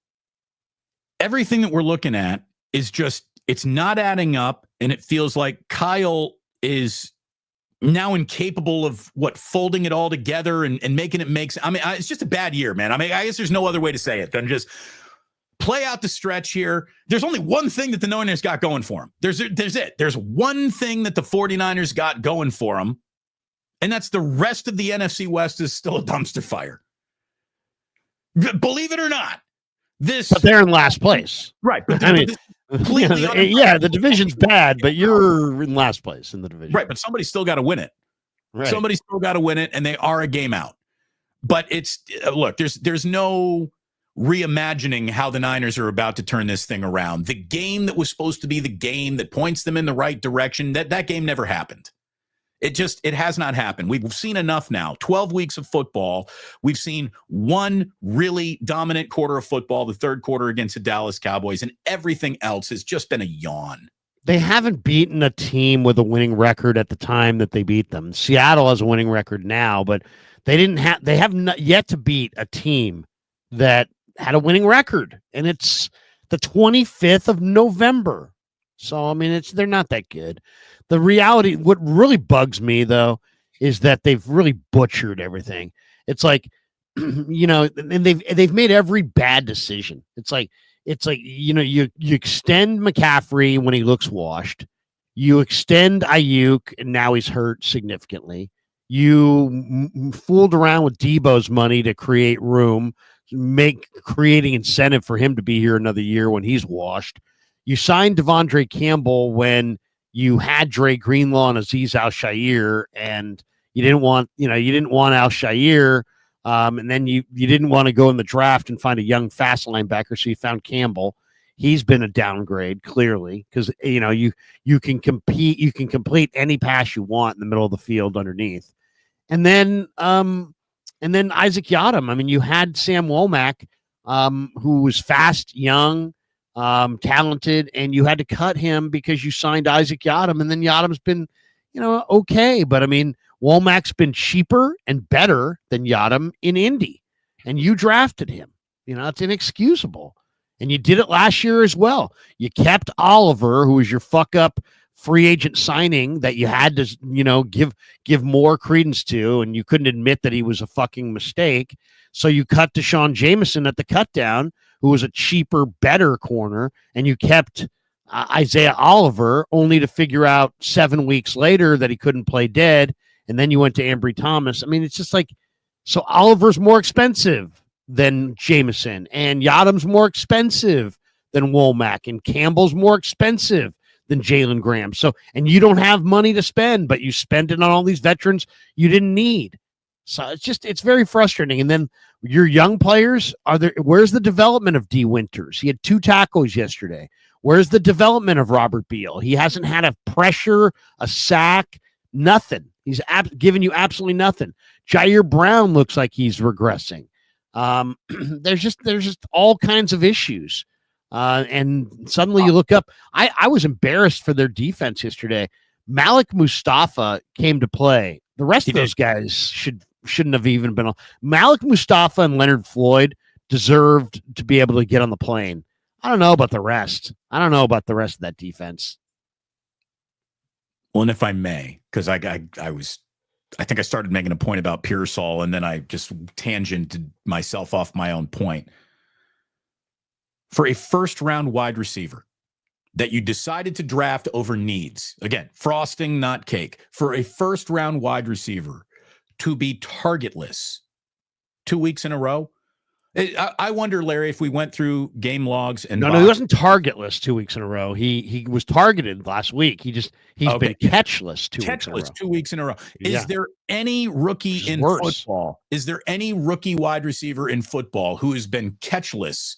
everything that we're looking at is just, it's not adding up. And it feels like Kyle is now incapable of folding it all together and making it make sense. I mean, it's just a bad year, man. I mean, I guess there's no other way to say it than just play out the stretch here. There's only one thing that the Niners got going for them. There's it. There's one thing that the 49ers got going for them. And that's the rest of the NFC West is still a dumpster fire. Believe it or not. But they're in last place. Right. But I mean, the division's bad, but you're in last place in the division. Right, but somebody's still got to win it. Right. Somebody's still got to win it, and they are a game out. But it's look, there's no reimagining how the Niners are about to turn this thing around. The game that was supposed to be the game that points them in the right direction, that game never happened. It has not happened. We've seen enough now. 12 weeks of football. We've seen one really dominant quarter of football, the third quarter against the Dallas Cowboys, and everything else has just been a yawn. They haven't beaten a team with a winning record at the time that they beat them. Seattle has a winning record now, but they have not yet to beat a team that had a winning record, and it's the 25th of November. So, I mean, they're not that good. The reality, what really bugs me, though, is that they've really butchered everything. It's like, and they've made every bad decision. It's like, you extend McCaffrey when he looks washed. You extend Ayuk, and now he's hurt significantly. You fooled around with Debo's money to create room, creating incentive for him to be here another year when he's washed. You signed Devondre Campbell when you had Dre Greenlaw and Azeez Al-Shaair, and you didn't want Al-Shaair, and then you didn't want to go in the draft and find a young fast linebacker, so you found Campbell. He's been a downgrade, clearly, because you can compete, you can complete any pass you want in the middle of the field underneath. And then Isaac Yiadom. I mean, you had Sam Womack, who was fast, young, talented, and you had to cut him because you signed Isaac Yiadom, and then Yiadom's been, okay. But I mean, Womack's been cheaper and better than Yiadom in Indy, and you drafted him. It's inexcusable. And you did it last year as well. You kept Oliver, who was your fuck up free agent signing that you had to, give more credence to, and you couldn't admit that he was a fucking mistake. So you cut Deshaun Jameson at the cut down, who was a cheaper, better corner, and you kept Isaiah Oliver, only to figure out 7 weeks later that he couldn't play dead, and then you went to Ambry Thomas. I mean, it's just like, so Oliver's more expensive than Jameson, and Yiadom's more expensive than Womack, and Campbell's more expensive than Jalen Graham. So, and you don't have money to spend, but you spend it on all these veterans you didn't need. So it's very frustrating. And then your young players, where's the development of D Winters? He had 2 tackles yesterday. Where's the development of Robert Beal? He hasn't had a pressure, a sack, nothing. He's given you absolutely nothing. Jair Brown looks like he's regressing. There's just all kinds of issues. And suddenly you look up. I was embarrassed for their defense yesterday. Malik Mustafa came to play. The rest of those guys shouldn't have even been on. Malik Mustafa and Leonard Floyd deserved to be able to get on the plane. I don't know about the rest. I don't know about the rest of that defense. Well, and if I may, because I think I started making a point about Pearsall, and then I just tangented myself off my own point. For a first-round wide receiver that you decided to draft over needs, again, frosting, not cake, for a first-round wide receiver to be targetless 2 weeks in a row, I wonder, Larry, if we went through game logs and no, he wasn't targetless 2 weeks in a row. He was targeted last week. He's been catchless 2 weeks in a row. Is there any rookie in football? Is there any rookie wide receiver in football who has been catchless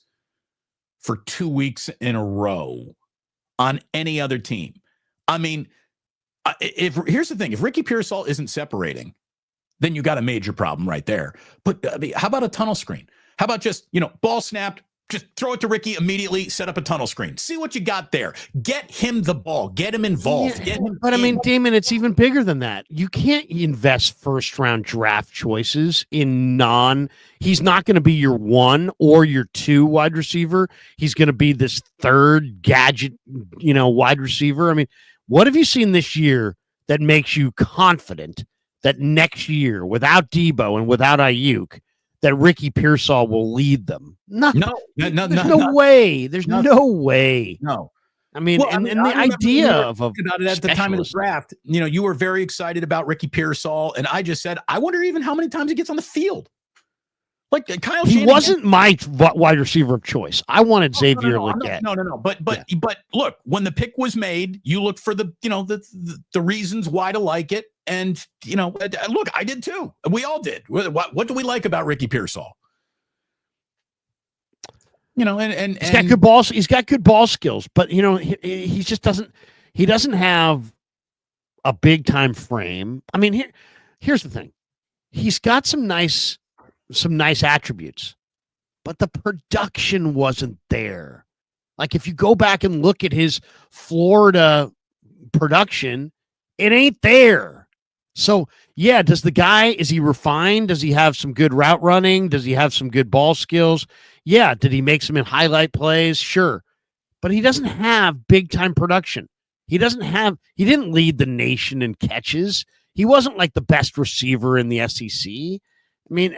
for 2 weeks in a row on any other team? I mean, here's the thing: if Ricky Pearsall isn't separating, then you got a major problem right there. But how about a tunnel screen? How about just, ball snapped, Just throw it to Ricky immediately, set up a tunnel screen. See what you got there. Get him the ball. Get him involved. Get him but I mean, Damon, it's even bigger than that. You can't invest first-round draft choices in he's not going to be your 1 or your 2 wide receiver. He's going to be this third gadget, wide receiver. I mean, what have you seen this year that makes you confident that next year, without Debo and without Ayuk, that Ricky Pearsall will lead them? Nothing. There's no way. There's no way. No. I mean, and the idea of about it at the time of the draft, you were very excited about Ricky Pearsall, and I just said, I wonder even how many times he gets on the field. Like Kyle Shanahan, he wasn't my wide receiver of choice. I wanted Xavier Legette. No. But look, when the pick was made, you looked for the reasons why to like it. And, look, I did too. We all did. What do we like about Ricky Pearsall? And he's got good balls. He's got good ball skills, but he just doesn't have a big time frame. I mean, here's the thing. He's got some nice attributes, but the production wasn't there. Like if you go back and look at his Florida production, it ain't there. So, yeah, is he refined? Does he have some good route running? Does he have some good ball skills? Yeah. Did he make some highlight plays? Sure. But he doesn't have big-time production. He didn't lead the nation in catches. He wasn't like the best receiver in the SEC. I mean,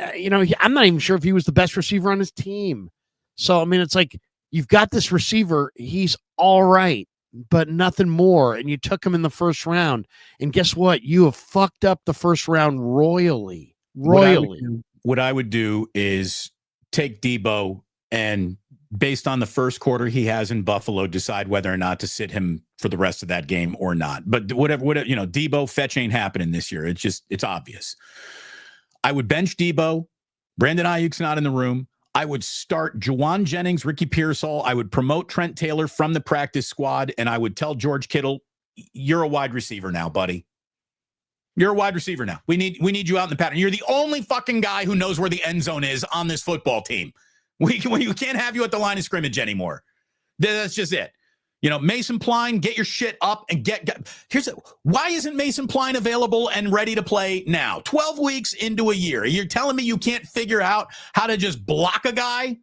I'm not even sure if he was the best receiver on his team. So, I mean, it's like you've got this receiver. He's all right, but nothing more. And you took him in the first round. And guess what? You have fucked up the first round royally. What I would do is take Debo and based on the first quarter he has in Buffalo, decide whether or not to sit him for the rest of that game or not. But whatever, Debo fetch ain't happening this year. It's obvious. I would bench Debo. Brandon Ayuk's not in the room. I would start Juwan Jennings, Ricky Pearsall. I would promote Trent Taylor from the practice squad, and I would tell George Kittle, you're a wide receiver now, buddy. You're a wide receiver now. We need you out in the pattern. You're the only fucking guy who knows where the end zone is on this football team. We can't have you at the line of scrimmage anymore. That's just it. Mason Pline, get your shit up and why isn't Mason Pline available and ready to play now? 12 weeks into a year. You're telling me you can't figure out how to just block a guy?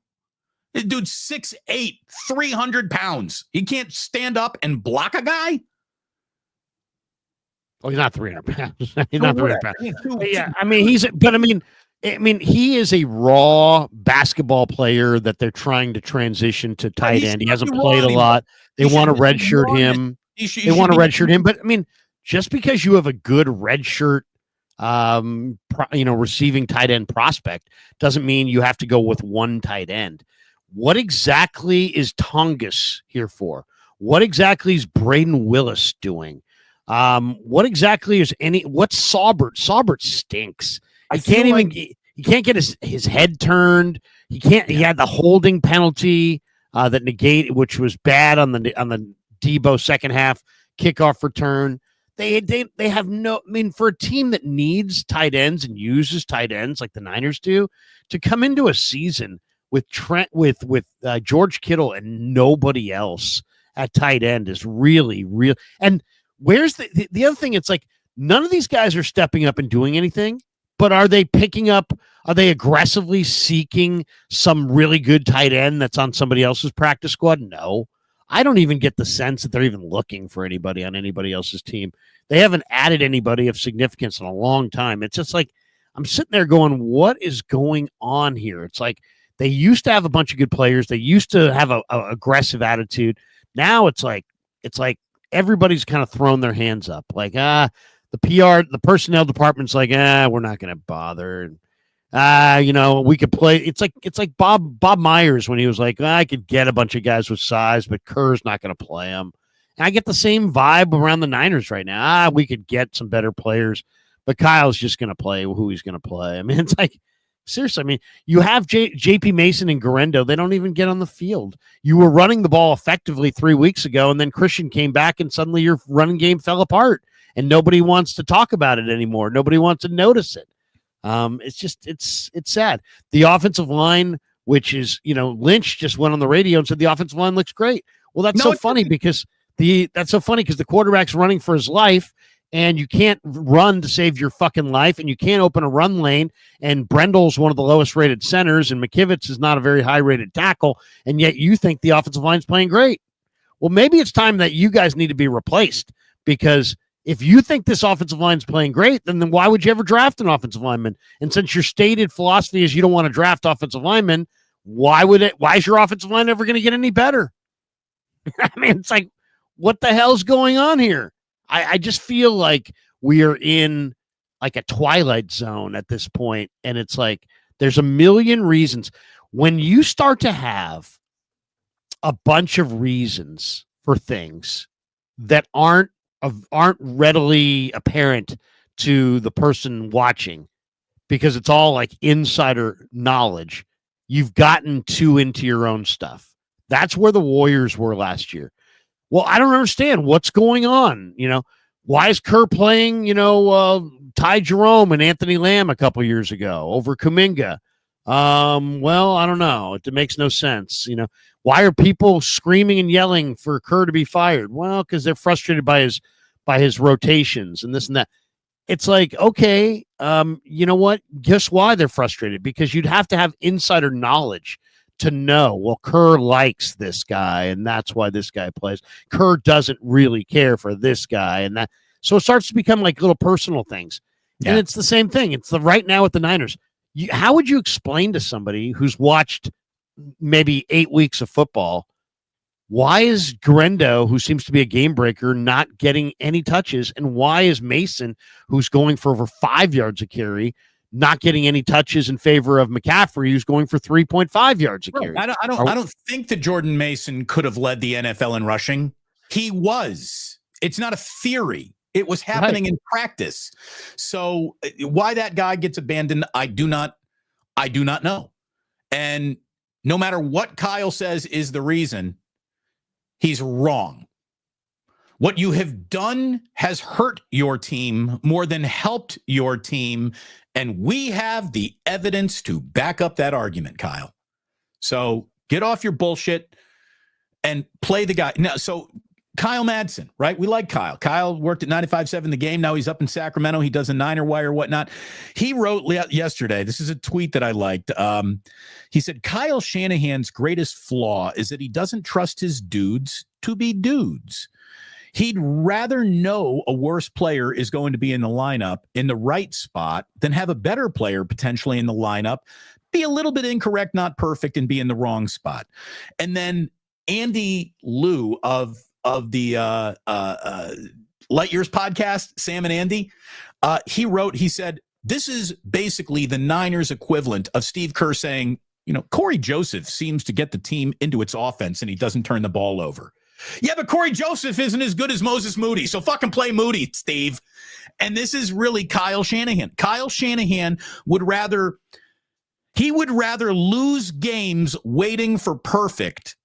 This dude's 6'8", 300 pounds. He can't stand up and block a guy? Oh, he's not 300 pounds. He's not 300 pounds. Yeah, I mean, he is a raw basketball player that they're trying to transition to tight end. He hasn't played a lot. They want to redshirt him. They want to redshirt him. But, I mean, just because you have a good redshirt, receiving tight end prospect doesn't mean you have to go with one tight end. What exactly is Tongus here for? What exactly is Braden Willis doing? What exactly is what's Saubert? Saubert stinks. He can't get his head turned. He can't. He had the holding penalty that negated, which was bad on the Debo second half kickoff return. They have no. I mean, for a team that needs tight ends and uses tight ends like the Niners do, to come into a season with Trent with George Kittle and nobody else at tight end is really real. And where's the other thing? It's like none of these guys are stepping up and doing anything. But are they aggressively seeking some really good tight end that's on somebody else's practice squad? No. I don't even get the sense that they're even looking for anybody on anybody else's team. They haven't added anybody of significance in a long time. It's just like, I'm sitting there going, what is going on here? It's like they used to have a bunch of good players. They used to have a aggressive attitude. Now it's like everybody's kind of thrown their hands up. Like, the PR, the personnel department's like, we're not going to bother. We could play. It's like Bob Myers when he was like, I could get a bunch of guys with size, but Kerr's not going to play them. And I get the same vibe around the Niners right now. We could get some better players, but Kyle's just going to play who he's going to play. I mean, it's like, seriously, I mean, you have J.P. Mason and Garendo. They don't even get on the field. You were running the ball effectively 3 weeks ago, and then Christian came back, and suddenly your running game fell apart. And nobody wants to talk about it anymore. Nobody wants to notice it. It's sad. The offensive line which is, Lynch just went on the radio and said the offensive line looks great. Well, that's so funny because the quarterback's running for his life, and you can't run to save your fucking life, and you can't open a run lane, and Brendel's one of the lowest rated centers, and McKivitz is not a very high rated tackle, and yet you think the offensive line's playing great. Well, maybe it's time that you guys need to be replaced, because if you think this offensive line's playing great, then why would you ever draft an offensive lineman? And since your stated philosophy is you don't want to draft offensive linemen, why is your offensive line ever going to get any better? I mean, it's like, what the hell's going on here? I just feel like we are in like a twilight zone at this point, and it's like there's a million reasons. When you start to have a bunch of reasons for things that aren't readily apparent to the person watching, because it's all like insider knowledge, you've gotten too into your own stuff. That's where the Warriors were last year. Well, I don't understand what's going on. Why is Kerr playing, Ty Jerome and Anthony Lamb a couple years ago over Kuminga? Well, I don't know. It makes no sense. Why are people screaming and yelling for Kerr to be fired? Well, because they're frustrated by his rotations and this and that. It's like, okay, you know what? Guess why they're frustrated? Because you'd have to have insider knowledge to know, well, Kerr likes this guy, and that's why this guy plays. Kerr doesn't really care for this guy, and that. So it starts to become like little personal things. Yeah. And it's the same thing. It's right now with the Niners. How would you explain to somebody who's watched maybe 8 weeks of football, why is Grendo, who seems to be a game breaker, not getting any touches? And why is Mason, who's going for over 5 yards a carry, not getting any touches in favor of McCaffrey, who's going for 3.5 yards a carry? I don't think that Jordan Mason could have led the NFL in rushing. He was. It's not a theory. It was happening in practice. So why that guy gets abandoned, I do not know. And no matter what Kyle says is the reason, he's wrong. What you have done has hurt your team more than helped your team. And we have the evidence to back up that argument, Kyle. So get off your bullshit and play the guy. Now, so Kyle Madsen, right? We like Kyle. Kyle worked at 95.7 The Game. Now he's up in Sacramento. He does a Niner Wire, whatnot. He wrote yesterday, this is a tweet that I liked. He said, Kyle Shanahan's greatest flaw is that he doesn't trust his dudes to be dudes. He'd rather know a worse player is going to be in the lineup in the right spot than have a better player potentially in the lineup be a little bit incorrect, not perfect, and be in the wrong spot. And then Andy Liu of the Light Years podcast, Sam and Andy, he said, this is basically the Niners equivalent of Steve Kerr saying, Corey Joseph seems to get the team into its offense and he doesn't turn the ball over. Yeah, but Corey Joseph isn't as good as Moses Moody, so fucking play Moody, Steve. And this is really Kyle Shanahan. Kyle Shanahan would rather lose games waiting for perfect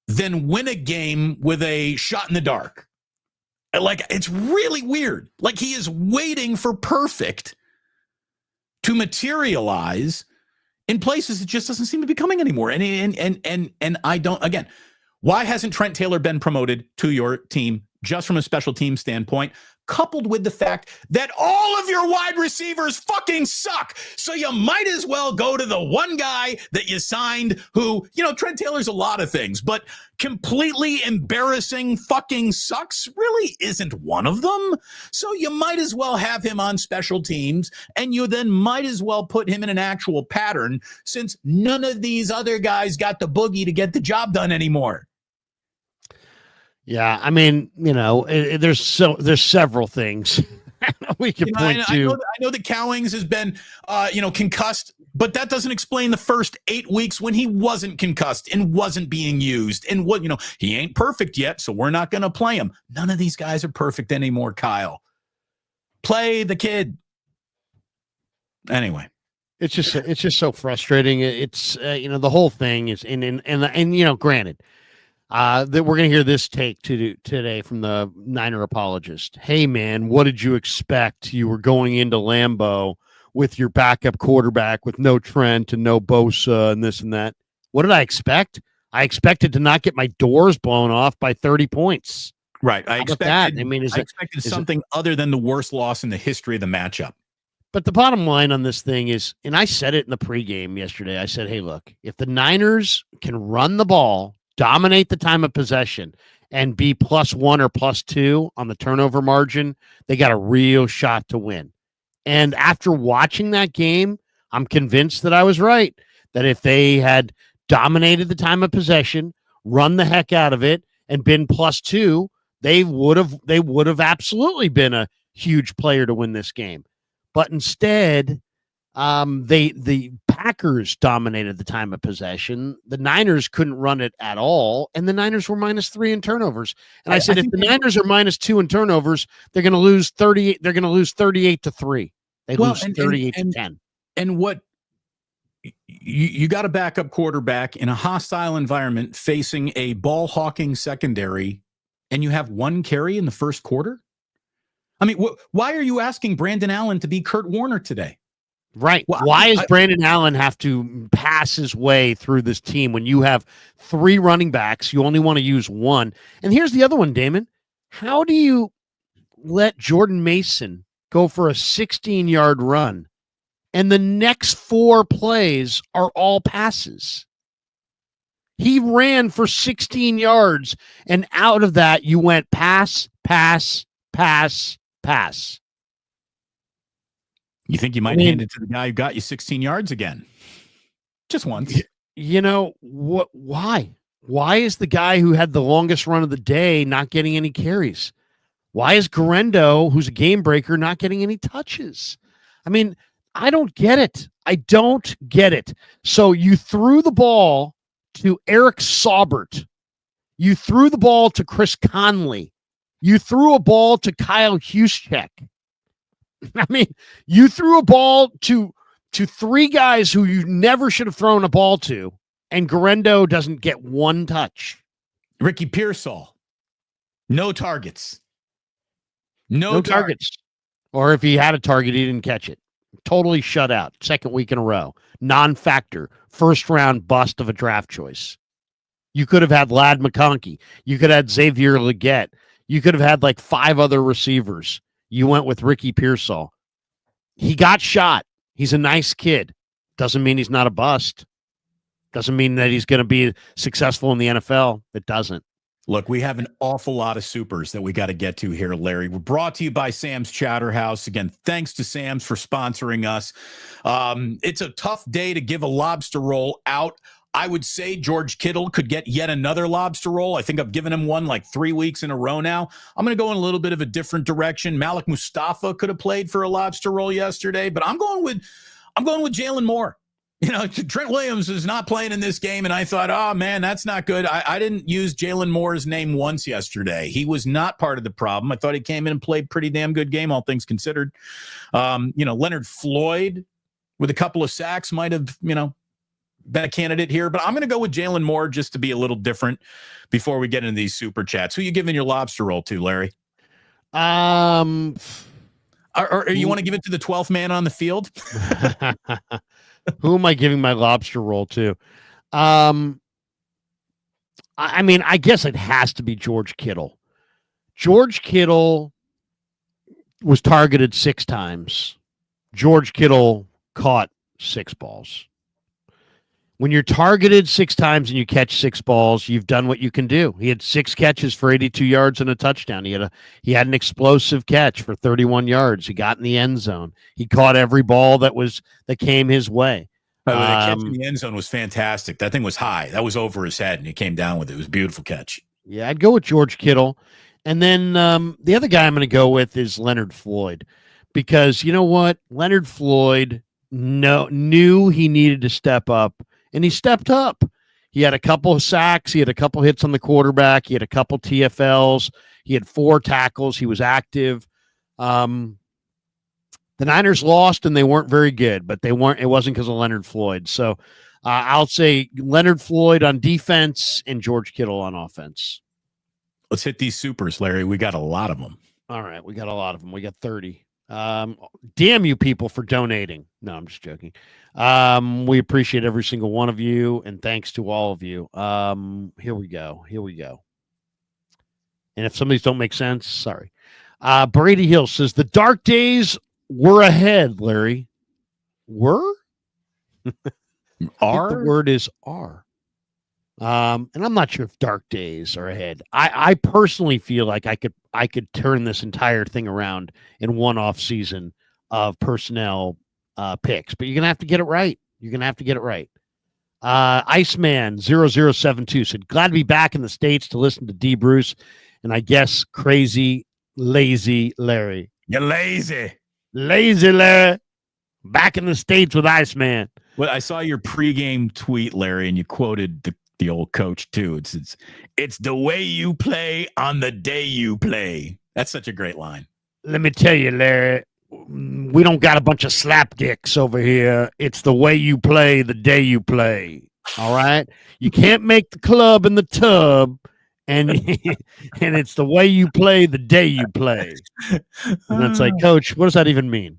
than win a game with a shot in the dark. Like, it's really weird. Like, he is waiting for perfect to materialize in places it just doesn't seem to be coming anymore. And I don't, again, why hasn't Trent Taylor been promoted to your team just from a special team standpoint, coupled with the fact that all of your wide receivers fucking suck? So you might as well go to the one guy that you signed who, Trent Taylor's a lot of things, but completely embarrassing fucking sucks really isn't one of them. So you might as well have him on special teams, and you then might as well put him in an actual pattern, since none of these other guys got the boogie to get the job done anymore. Yeah, I mean, there's several things we can point to. I know that Cowings has been, concussed, but that doesn't explain the first 8 weeks when he wasn't concussed and wasn't being used. And he ain't perfect yet, so we're not going to play him. None of these guys are perfect anymore, Kyle. Play the kid. Anyway. It's just so frustrating. It's the whole thing is and granted. That we're going to hear this take today from the Niner apologist. Hey, man, what did you expect? You were going into Lambeau with your backup quarterback with no Trent and no Bosa and this and that. What did I expect? I expected to not get my doors blown off by 30 points. Right. I How about that? expected I mean, I expected something other than the worst loss in the history of the matchup. But the bottom line on this thing is, and I said it in the pregame yesterday, I said, hey, look, if the Niners can run the ball, dominate the time of possession, and be +1 or +2 on the turnover margin, they got a real shot to win. And after watching that game, I'm convinced that I was right, that if they had dominated the time of possession, run the heck out of it, and been +2, they would have absolutely been a huge player to win this game. But instead, the Packers dominated the time of possession. The Niners couldn't run it at all, and the Niners were -3 in turnovers. And I said, if the Niners are -2 in turnovers, they're going to lose 38. They're going to lose 38-3. They lose 38-10. And what you got a backup quarterback in a hostile environment facing a ball hawking secondary, and you have one carry in the first quarter. I mean, why are you asking Brandon Allen to be Kurt Warner today? Right. Well, why does Brandon Allen have to pass his way through this team when you have 3 running backs? You only want to use one. And here's the other one, Damon. How do you let Jordan Mason go for a 16-yard run and the next 4 plays are all passes? He ran for 16 yards, and out of that, you went pass, pass, pass, pass. You think you might hand it to the guy who got you 16 yards again? Just once. You know, why? Why is the guy who had the longest run of the day not getting any carries? Why is Garendo, who's a game breaker, not getting any touches? I mean, I don't get it. I don't get it. So you threw the ball to Eric Saubert. You threw the ball to Chris Conley. You threw a ball to Kyle Juszczyk. I mean, you threw a ball to 3 guys who you never should have thrown a ball to, and Garendo doesn't get one touch. Ricky Pearsall, no targets. No targets. Or if he had a target, he didn't catch it. Totally shut out. Second week in a row. Non-factor. First-round bust of a draft choice. You could have had Ladd McConkey. You could have had Xavier Leggett. You could have had like 5 other receivers. You went with Ricky Pearsall. He got shot. He's a nice kid. Doesn't mean he's not a bust. Doesn't mean that he's going to be successful in the NFL. It doesn't. Look, we have an awful lot of supers that we got to get to here, Larry. We're brought to you by Sam's Chowder House. Again, thanks to Sam's for sponsoring us. It's a tough day to give a lobster roll out. I would say George Kittle could get yet another lobster roll. I think I've given him one like 3 weeks in a row now. I'm going to go in a little bit of a different direction. Malik Mustafa could have played for a lobster roll yesterday, but I'm going with Jalen Moore. You know, Trent Williams is not playing in this game, and I thought, oh, man, that's not good. I didn't use Jalen Moore's name once yesterday. He was not part of the problem. I thought he came in and played pretty damn good game, all things considered. Leonard Floyd with a couple of sacks might have, been a candidate here, but I'm going to go with Jalen Moore just to be a little different before we get into these super chats. Who are you giving your lobster roll to, Larry? Or you want to give it to the 12th man on the field? Who am I giving my lobster roll to? I mean, I guess it has to be George Kittle. George Kittle was targeted 6 times. George Kittle caught 6 balls. When you're targeted 6 times and you catch 6 balls, you've done what you can do. He had 6 catches for 82 yards and a touchdown. He had an explosive catch for 31 yards. He got in the end zone. He caught every ball that came his way. By the way, the catch in the end zone was fantastic. That thing was high. That was over his head, and he came down with it. It was a beautiful catch. Yeah, I'd go with George Kittle. And then the other guy I'm going to go with is Leonard Floyd. Because you know what? Leonard Floyd knew he needed to step up. And he stepped up. He had a couple of sacks. He had a couple hits on the quarterback. He had a couple TFLs. He had 4 tackles. He was active. The Niners lost, and they weren't very good, but they weren't. It wasn't because of Leonard Floyd. So I'll say Leonard Floyd on defense and George Kittle on offense. Let's hit these supers, Larry. We got a lot of them. All right, we got a lot of them. We got 30. Damn you people for donating. No, I'm just joking. We appreciate every single one of you, and thanks to all of you. Here we go. And if some of these don't make sense, sorry. Brady Hill says the dark days were ahead, Larry. Were? I think the word is are. And I'm not sure if dark days are ahead. I personally feel like I could turn this entire thing around in one off season of personnel picks, but you're gonna have to get it right. Iceman 0072 said, glad to be back in the States to listen to D Bruce and I guess crazy, lazy Larry. You're lazy. Lazy Larry. Back in the States with Iceman. Well, I saw your pregame tweet, Larry, and you quoted the old coach too. It's the way you play on the day you play. That's such a great line. Let me tell you, Larry, we don't got a bunch of slapdicks over here. It's the way you play the day you play. All right? You can't make the club in the tub, and and it's the way you play the day you play. And it's like, Coach, what does that even mean?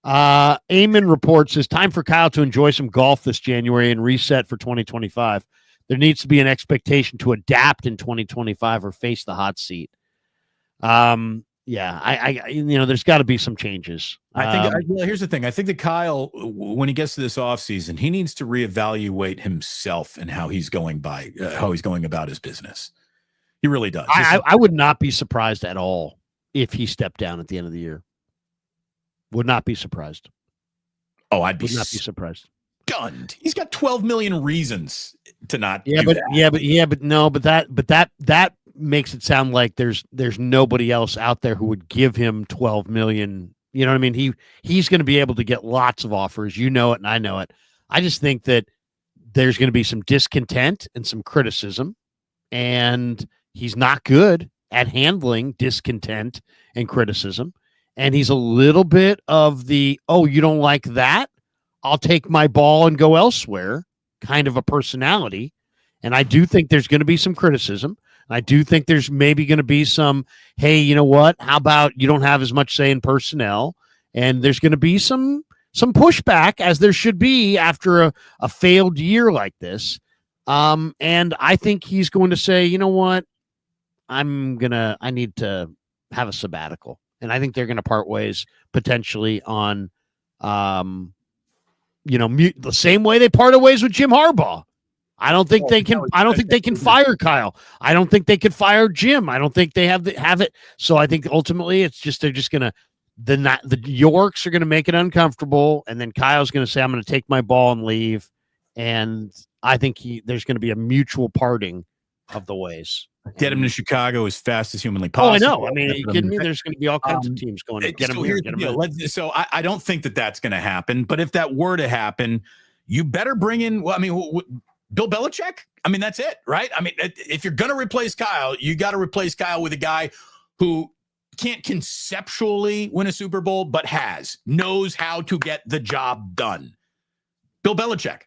Eamon reports it's time for Kyle to enjoy some golf this January and reset for 2025. There needs to be an expectation to adapt in 2025 or face the hot seat. Yeah, I there's got to be some changes. I think here's the thing. I think that Kyle, when he gets to this offseason, he needs to reevaluate himself and how he's going about his business. He really does. I would not be surprised at all if he stepped down at the end of the year. Would not be surprised. Oh, I'd be not be surprised. Stunned. He's got 12 million reasons to not. But that makes it sound like there's nobody else out there who would give him 12 million. You know what I mean? He's going to be able to get lots of offers. You know it, and I know it. I just think that there's going to be some discontent and some criticism, and he's not good at handling discontent and criticism. And he's a little bit of the, oh, you don't like that? I'll take my ball and go elsewhere kind of a personality. And I do think there's going to be some criticism. I do think there's maybe going to be some, hey, you know what? How about you don't have as much say in personnel? And there's going to be some pushback, as there should be after a failed year like this. And I think he's going to say, you know what? I need to have a sabbatical. And I think they're going to part ways potentially on, the same way they parted ways with Jim Harbaugh. I don't think they can. I don't think they can fire Kyle. I don't think they could fire Jim. I don't think they have it. So I think ultimately it's just they're just going to the Yorks are going to make it uncomfortable, and then Kyle's going to say, "I'm going to take my ball and leave." And I think there's going to be a mutual parting of the ways. Get him to Chicago as fast as humanly possible. Oh, I know. I mean, are you kidding me? There's going to be all kinds of teams going to get him here, get him in. So I don't think that's going to happen. But if that were to happen, you better bring in. Well, I mean, Bill Belichick. I mean, that's it, right? I mean, if you're going to replace Kyle, you got to replace Kyle with a guy who can't conceptually win a Super Bowl, but knows how to get the job done. Bill Belichick.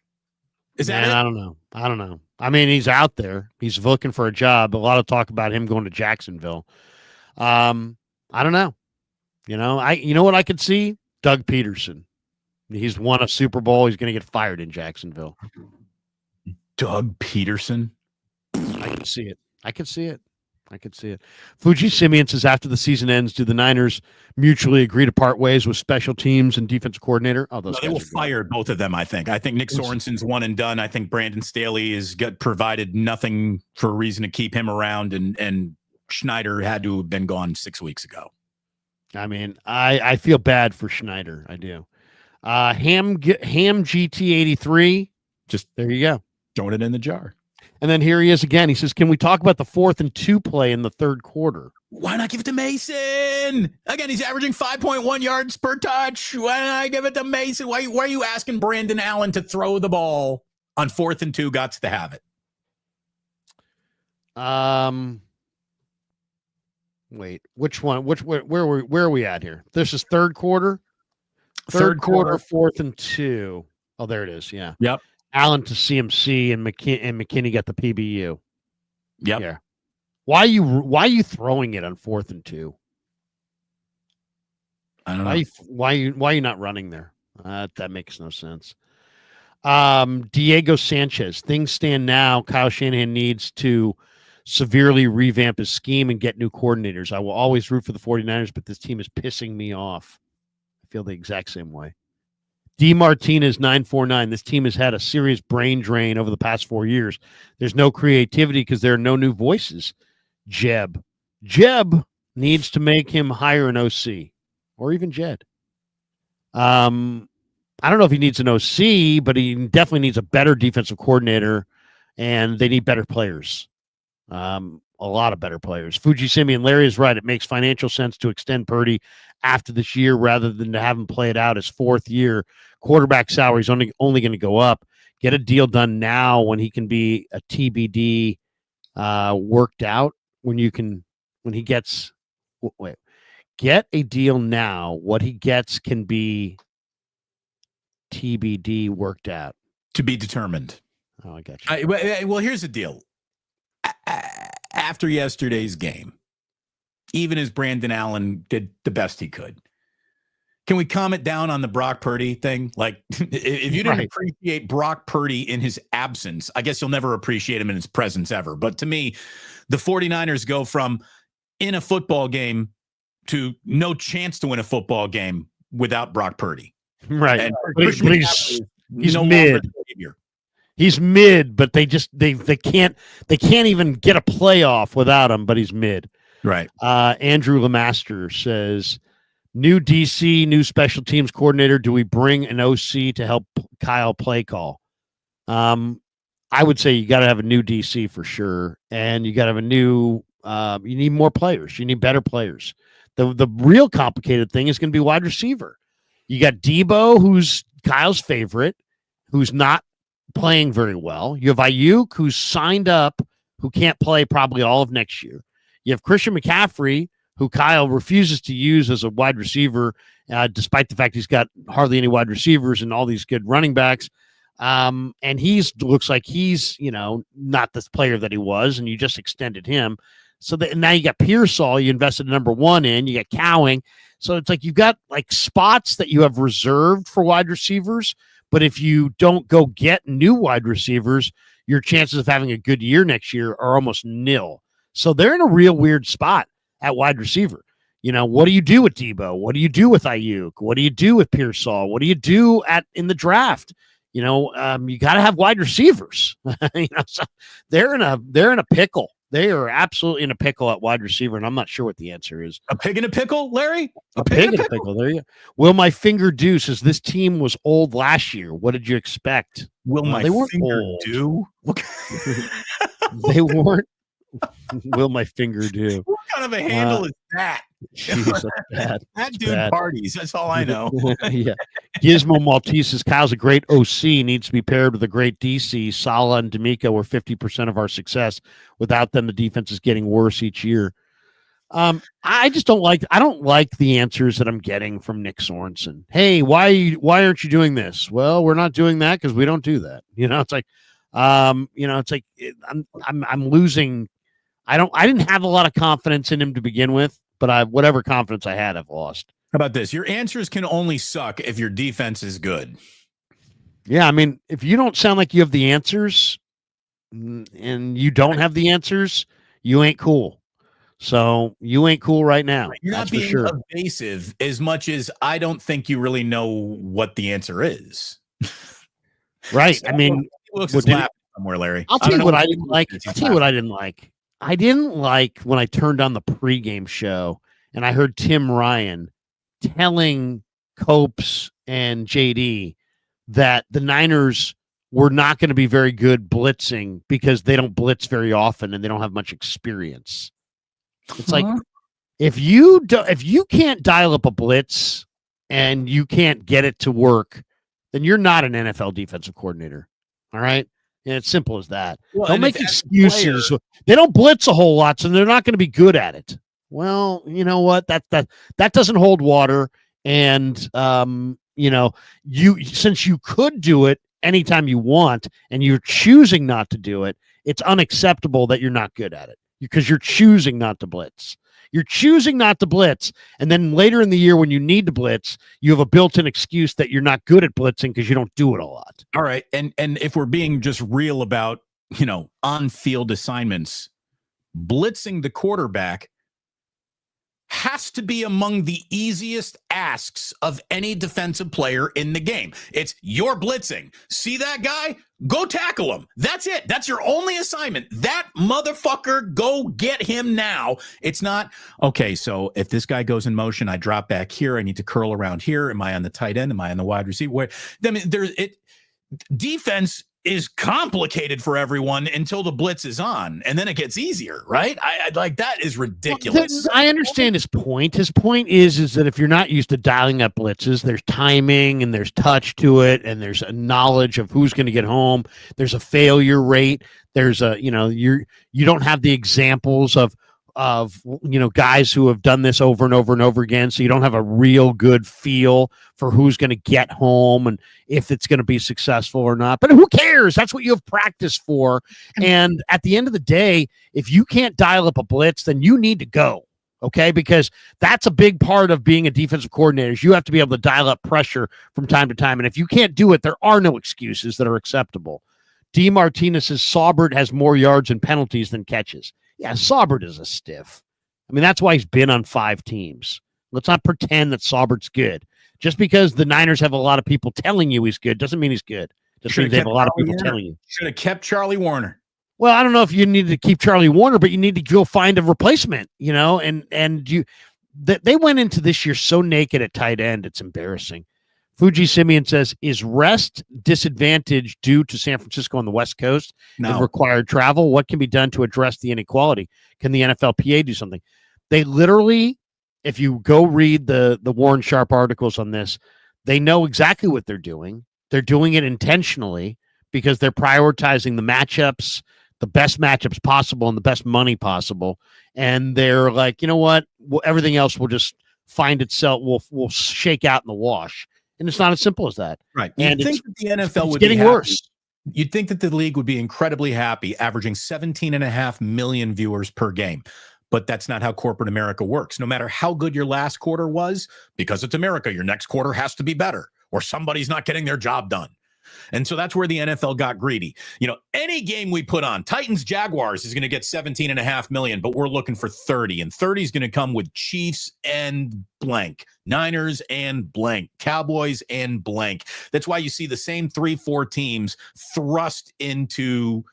Is that it? I don't know. I mean, he's out there. He's looking for a job. A lot of talk about him going to Jacksonville. I don't know. You know what I could see? Doug Peterson. He's won a Super Bowl. He's going to get fired in Jacksonville. Doug Peterson? I can see it. Fuji Simeon says, after the season ends, do the Niners mutually agree to part ways with special teams and defensive coordinator? Oh, they will fire both of them, I think. I think Nick Sorensen's one and done. I think Brandon Staley has provided nothing for a reason to keep him around, and Schneider had to have been gone 6 weeks ago. I mean, I feel bad for Schneider. I do. Ham GT83. Just there you go. Throwing it in the jar. And then here he is again. He says, can we talk about the 4th and 2 play in the third quarter? Why not give it to Mason? Again, he's averaging 5.1 yards per touch. Why not give it to Mason? Why are you asking Brandon Allen to throw the ball on 4th and 2? Got to have it. Wait, which one? Where are we at here? This is third quarter. Third quarter, 4th and 2. Oh, there it is. Yeah. Yep. Allen to CMC and McKinney got the PBU. Yep. Yeah. Why are you throwing it on 4th and 2? I don't know. Why are you not running there? That makes no sense. Diego Sanchez. Things stand now. Kyle Shanahan needs to severely revamp his scheme and get new coordinators. I will always root for the 49ers, but this team is pissing me off. I feel the exact same way. D. Martinez 949. This team has had a serious brain drain over the past 4 years. There's no creativity because there are no new voices. Jeb needs to make him hire an OC or even Jed. I don't know if he needs an OC, but he definitely needs a better defensive coordinator, and they need better players. A lot of better players. Fuji Simeon, Larry is right. It makes financial sense to extend Purdy after this year rather than to have him play it out his fourth year. Quarterback salary is only going to go up. Get a deal done now when he can be a TBD worked out. When he gets get a deal now. What he gets can be TBD worked out. To be determined. Oh, I got you. Well, here's the deal. After yesterday's game, even as Brandon Allen did the best he could, can we comment down on the Brock Purdy thing? Like, if you didn't appreciate Brock Purdy in his absence, I guess you'll never appreciate him in his presence ever. But to me, the 49ers go from in a football game to no chance to win a football game without Brock Purdy. Right. And but he's no mid. He's mid, but they can't even get a playoff without him, but he's mid. Right. Andrew Lemaster says, new DC, new special teams coordinator. Do we bring an OC to help Kyle play call? I would say you got to have a new DC for sure. And you got to have a new, you need more players. You need better players. The real complicated thing is going to be wide receiver. You got Debo, who's Kyle's favorite, who's not playing very well. You have Ayuk, who's signed up, who can't play probably all of next year. You have Christian McCaffrey, who Kyle refuses to use as a wide receiver, despite the fact he's got hardly any wide receivers and all these good running backs. And looks like he's, not this player that he was, and you just extended him. So that now you got Pearsall, you invested number one in, you got Cowing. So it's like you've got like spots that you have reserved for wide receivers, but if you don't go get new wide receivers, your chances of having a good year next year are almost nil. So they're in a real weird spot at wide receiver. What do you do with Debo? What do you do with Ayuk? What do you do with Pearsall? What do you do in the draft? You got to have wide receivers. So they're in a pickle. They are absolutely in a pickle at wide receiver, and I'm not sure what the answer is. A pig in a pickle, Larry? A pig in a pickle. There you go. Will my finger do? Says this team was old last year. What did you expect? Will my finger do? They weren't. Will my finger do? What kind of a handle is that? Geez, that's bad. That dude parties. That's all I know. Yeah. Gizmo Maltese says Kyle's a great OC, needs to be paired with a great DC. Sala and D'Amico were 50% of our success. Without them, the defense is getting worse each year. I don't like the answers that I'm getting from Nick Sorensen. Hey, why aren't you doing this? Well, we're not doing that because we don't do that. It's like, I'm losing. I didn't have a lot of confidence in him to begin with, but whatever confidence I had, I've lost. How about this? Your answers can only suck if your defense is good. Yeah, I mean, if you don't sound like you have the answers and you don't have the answers, you ain't cool. So you ain't cool right now. You're not being evasive as much as I don't think you really know what the answer is. Right. So, I mean, somewhere, Larry. I'll tell you what I didn't like. I didn't like when I turned on the pregame show and I heard Tim Ryan telling Copes and JD that the Niners were not going to be very good blitzing because they don't blitz very often and they don't have much experience. It's like if you can't dial up a blitz and you can't get it to work, then you're not an NFL defensive coordinator. All right. And it's simple as that. Well, don't make excuses. They don't blitz a whole lot, so they're not going to be good at it. Well, you know what? That doesn't hold water. And since you could do it anytime you want, and you're choosing not to do it, it's unacceptable that you're not good at it because you're choosing not to blitz. You're choosing not to blitz. And then later in the year, when you need to blitz, you have a built-in excuse that you're not good at blitzing because you don't do it a lot. All right. And if we're being just real about, on-field assignments, blitzing the quarterback has to be among the easiest asks of any defensive player in the game. It's you're blitzing. See that guy? Go tackle him. That's it. That's your only assignment. That motherfucker, go get him now. It's not, okay, so if this guy goes in motion, I drop back here. I need to curl around here. Am I on the tight end? Am I on the wide receiver? I mean, defense is complicated for everyone until the blitz is on, and then it gets easier, right? I like that is ridiculous. I understand his point. His point is that if you're not used to dialing up blitzes, there's timing and there's touch to it, and there's a knowledge of who's going to get home. There's a failure rate. There's a you don't have the examples of guys who have done this over and over and over again, so you don't have a real good feel for who's going to get home and if it's going to be successful or not. But who cares? That's what you have practice for. And at the end of the day, if you can't dial up a blitz, then you need to go, okay? Because that's a big part of being a defensive coordinator. You have to be able to dial up pressure from time to time, and if you can't do it, there are no excuses that are acceptable. D. Martinez says Saubert has more yards and penalties than catches. Yeah, Saubert is a stiff. I mean, that's why he's been on 5 teams. Let's not pretend that Saubert's good. Just because the Niners have a lot of people telling you he's good doesn't mean he's good. Just means they have a lot of people telling you. Should have kept Charlie Warner. Well, I don't know if you need to keep Charlie Warner, but you need to go find a replacement, they went into this year so naked at tight end, it's embarrassing. Fuji Simeon says, is rest disadvantage due to San Francisco on the West Coast and required travel? What can be done to address the inequality? Can the NFLPA do something? They literally, if you go read the Warren Sharp articles on this, they know exactly what they're doing. They're doing it intentionally because they're prioritizing the matchups, the best matchups possible and the best money possible. And they're like, you know what? Everything else will just find itself, will shake out in the wash. And it's not as simple as that. Right. You'd think that the NFL would be getting worse. You'd think that the league would be incredibly happy, averaging 17.5 million viewers per game. But that's not how corporate America works. No matter how good your last quarter was, because it's America, your next quarter has to be better, or somebody's not getting their job done. And so that's where the NFL got greedy. Any game we put on, Titans Jaguars is going to get 17.5 million, but we're looking for 30, and 30 is going to come with Chiefs and blank, Niners and blank, Cowboys and blank. That's why you see the same 3-4 teams thrust into,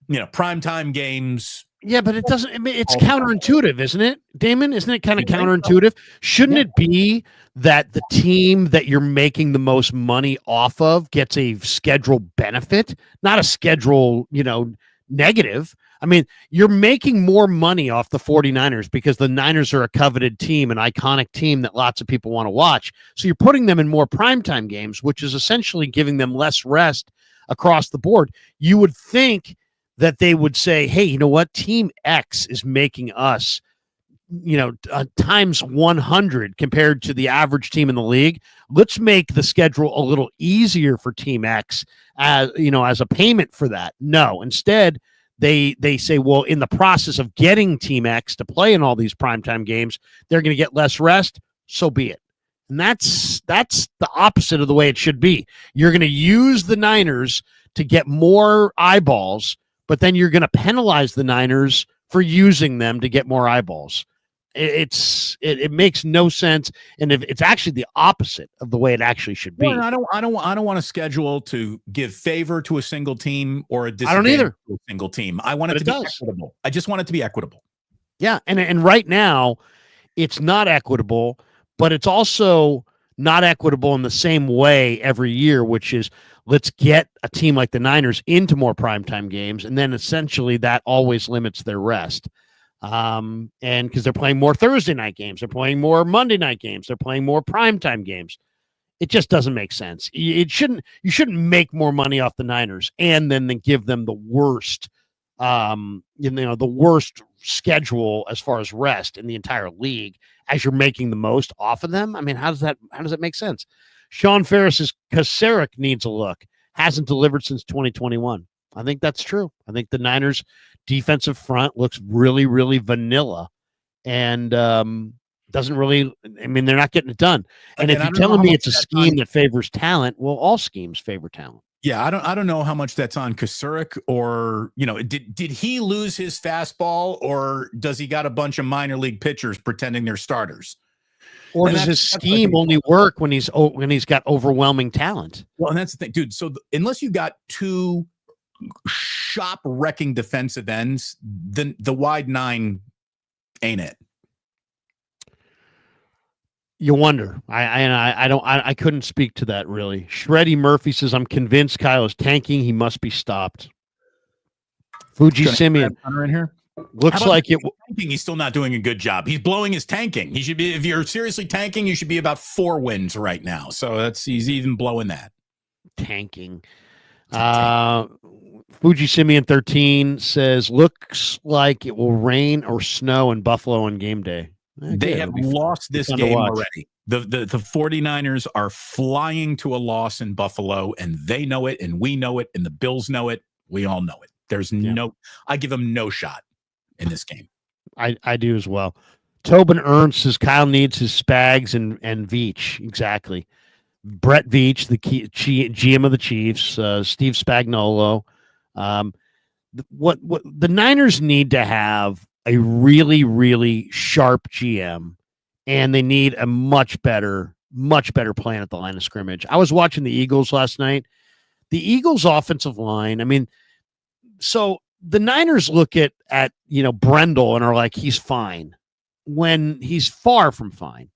primetime games. Yeah, but it doesn't. I mean, it's counterintuitive, isn't it, Damon? Isn't it kind of counterintuitive? Shouldn't it be that the team that you're making the most money off of gets a schedule benefit, not a schedule, negative? I mean, you're making more money off the 49ers because the Niners are a coveted team, an iconic team that lots of people want to watch. So you're putting them in more primetime games, which is essentially giving them less rest across the board. You would think that they would say, hey, you know what? Team X is making us, times 100 compared to the average team in the league. Let's make the schedule a little easier for Team X as a payment for that. No, instead, they say, well, in the process of getting Team X to play in all these primetime games, they're going to get less rest. So be it. And that's the opposite of the way it should be. You're going to use the Niners to get more eyeballs, but then you're going to penalize the Niners for using them to get more eyeballs. It makes no sense, and if it's actually the opposite of the way it actually should be. Well, I don't want a schedule to give favor to a single team or a disadvantage to a single team. I want it to be equitable. I just want it to be equitable. Yeah, and right now it's not equitable, but it's also not equitable in the same way every year, which is let's get a team like the Niners into more primetime games, and then essentially that always limits their rest. And because they're playing more Thursday night games, they're playing more Monday night games, they're playing more primetime games. It just doesn't make sense. You shouldn't make more money off the Niners and then give them the worst, the worst schedule as far as rest in the entire league as you're making the most off of them. I mean, how does that make sense? Sean Ferris says Kasarik needs a look. Hasn't delivered since 2021. I think that's true. I think the Niners defensive front looks really, really vanilla. and doesn't really. I mean, they're not getting it done. And Again, if I you're don't know telling how me much it's a that's scheme on. that favors talent, well, all schemes favor talent. Yeah, I don't know how much that's on Kasurik, or did he lose his fastball, or does he got a bunch of minor league pitchers pretending they're starters? Or And does his that's what I scheme think. only work when he's got overwhelming talent? Well, and that's the thing, dude. So unless you got two shop wrecking defensive ends, then the wide nine ain't it. You wonder. I couldn't speak to that really. Shreddy Murphy says, I'm convinced Kyle is tanking. He must be stopped. Fuji Simeon in here. looks like it. Tanking, he's still not doing a good job. He's blowing his tanking. He should be, if you're seriously tanking, you should be about 4 wins right now. So he's even blowing that. Tanking. Fuji Simeon 13 says, looks like it will rain or snow in Buffalo on game day. They have lost this game already. The 49ers are flying to a loss in Buffalo, and they know it, and we know it, and the Bills know it. We all know it. There's I give them no shot in this game. I do as well. Tobin Ernst says Kyle needs his Spags and Veach. Exactly. Brett Veach, the GM of the Chiefs, Steve Spagnuolo. What the Niners need to have a really, really sharp GM, and they need a much better plan at the line of scrimmage. I was watching the Eagles last night. The Eagles' offensive line, I mean, so the Niners look at Brendel and are like, he's fine, when he's far from fine.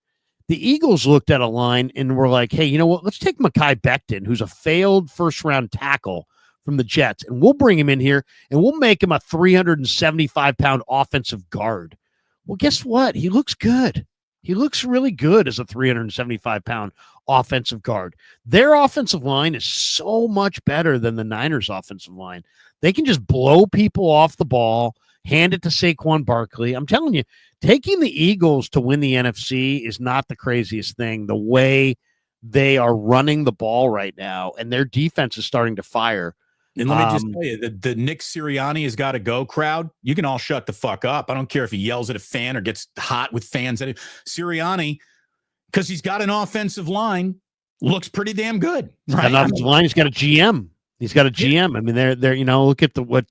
The Eagles looked at a line and were like, hey, you know what? Let's take Mekhi Becton, who's a failed first-round tackle from the Jets, and we'll bring him in here, and we'll make him a 375-pound offensive guard. Well, guess what? He looks good. He looks really good as a 375-pound offensive guard. Their offensive line is so much better than the Niners' offensive line. They can just blow people off the ball, hand it to Saquon Barkley. I'm telling you, taking the Eagles to win the NFC is not the craziest thing. The way they are running the ball right now, and their defense is starting to fire. And let me just tell you, the Nick Sirianni has got to go crowd. You can all shut the fuck up. I don't care if he yells at a fan or gets hot with fans. Sirianni, because he's got an offensive line, looks pretty damn good. Right? An offensive line. He's got a GM. He's got a GM. I mean, they're look at what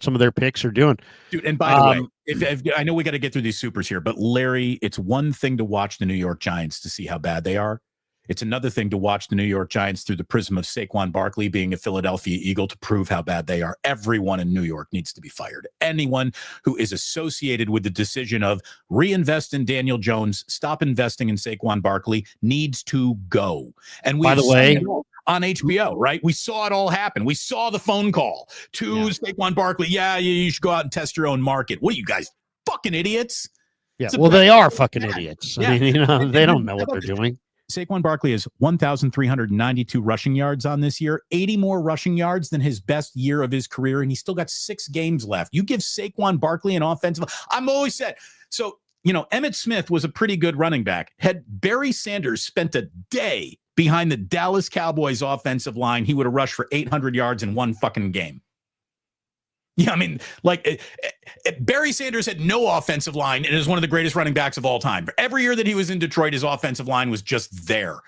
some of their picks are doing. Dude, and by the way, if I know we got to get through these supers here, but Larry, it's one thing to watch the New York Giants to see how bad they are. It's another thing to watch the New York Giants through the prism of Saquon Barkley being a Philadelphia Eagle to prove how bad they are. Everyone in New York needs to be fired. Anyone who is associated with the decision of reinvest in Daniel Jones, stop investing in Saquon Barkley, needs to go. And by the way, on HBO, right? We saw it all happen. We saw the phone call to Saquon Barkley. Yeah, you should go out and test your own market. What are you guys, fucking idiots? Yeah, well, they are fucking idiots. I mean, they don't know what they're doing. Saquon Barkley has 1,392 rushing yards on this year, 80 more rushing yards than his best year of his career, and he's still got 6 games left. You give Saquon Barkley an offensive. I'm always said, so, Emmitt Smith was a pretty good running back. Had Barry Sanders spent a day behind the Dallas Cowboys offensive line, he would have rushed for 800 yards in one fucking game. Yeah, I mean, Barry Sanders had no offensive line and is one of the greatest running backs of all time. Every year that he was in Detroit, his offensive line was just there.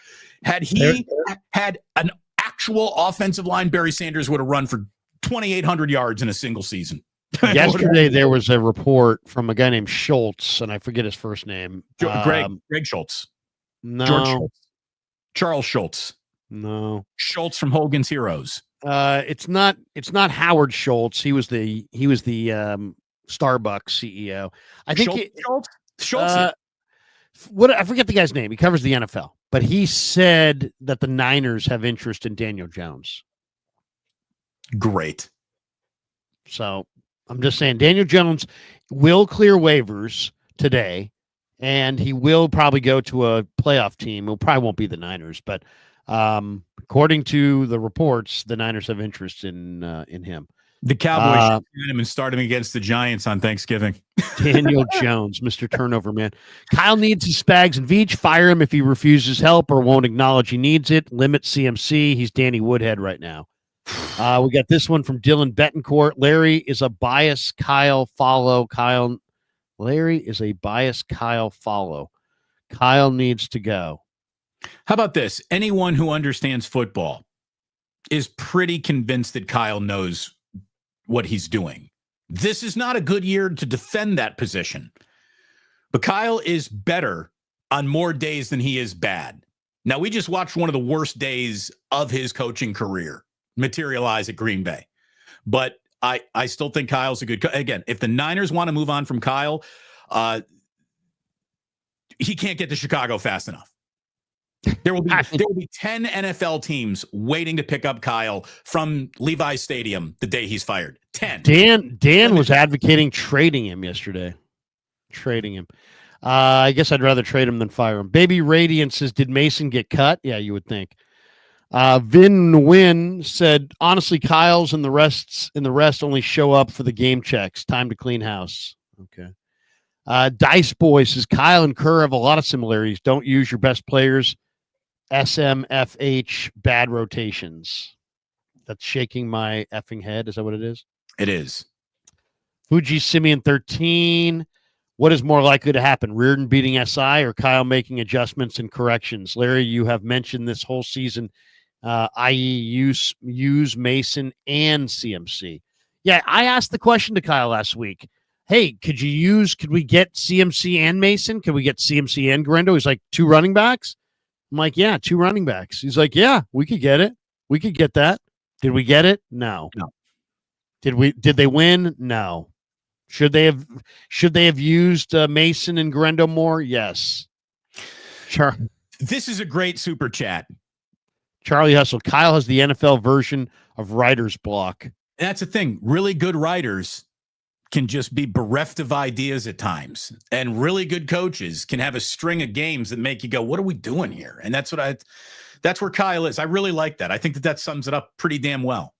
Had he had an actual offensive line, Barry Sanders would have run for 2,800 yards in a single season. Yesterday, there was a report from a guy named Schultz, and I forget his first name. Greg Schultz. No. George Schultz. Charles Schultz. No. Schultz from Hogan's Heroes. It's not Howard Schultz. He was the Starbucks CEO. I think Schultz. What I forget the guy's name. He covers the NFL, but he said that the Niners have interest in Daniel Jones. Great. So I'm just saying Daniel Jones will clear waivers today, and he will probably go to a playoff team. It probably won't be the Niners, but according to the reports, the Niners have interest in him. The Cowboys should him and start him against the Giants on Thanksgiving. Daniel Jones, Mr. Turnover Man. Kyle needs his Spags and Veach. Fire him if he refuses help or won't acknowledge he needs it. Limit CMC. He's Danny Woodhead right now. We got this one from Dylan Betancourt. Larry is a bias. Kyle follow. Kyle Larry is a biased Kyle follow. Kyle needs to go. How about this? Anyone who understands football is pretty convinced that Kyle knows what he's doing. This is not a good year to defend that position. But Kyle is better on more days than he is bad. Now, we just watched one of the worst days of his coaching career materialize at Green Bay. But I still think Kyle's a good again, if the Niners want to move on from Kyle, he can't get to Chicago fast enough. There will be 10 NFL teams waiting to pick up Kyle from Levi's Stadium the day he's fired. 10. Dan was advocating trading him yesterday. Trading him. I guess I'd rather trade him than fire him. Baby Radiant says, did Mason get cut? Yeah, you would think. Vin Win said, honestly, Kyle's and the rest only show up for the game checks. Time to clean house. Okay. Dice Boy says, Kyle and Kerr have a lot of similarities. Don't use your best players. SMFH, bad rotations. That's shaking my effing head. Is that what it is? It is. Fuji Simeon 13. What is more likely to happen? Reardon beating SI or Kyle making adjustments and corrections? Larry, you have mentioned this whole season, i.e. use Mason and CMC. Yeah, I asked the question to Kyle last week. Hey, could we get CMC and Mason? Could we get CMC and Garendo? He's like, 2 running backs? I'm like, yeah, 2 running backs. He's like, yeah, we could get it. We could get that. Did we get it? No. Did they win? No. Should they have used Mason and Garendo more? Yes. Sure. This is a great super chat. Charlie Hustle. Kyle has the NFL version of writer's block. And that's the thing. Really good writers can just be bereft of ideas at times, and really good coaches can have a string of games that make you go, what are we doing here? And that's where Kyle is. I really like that. I think that sums it up pretty damn well.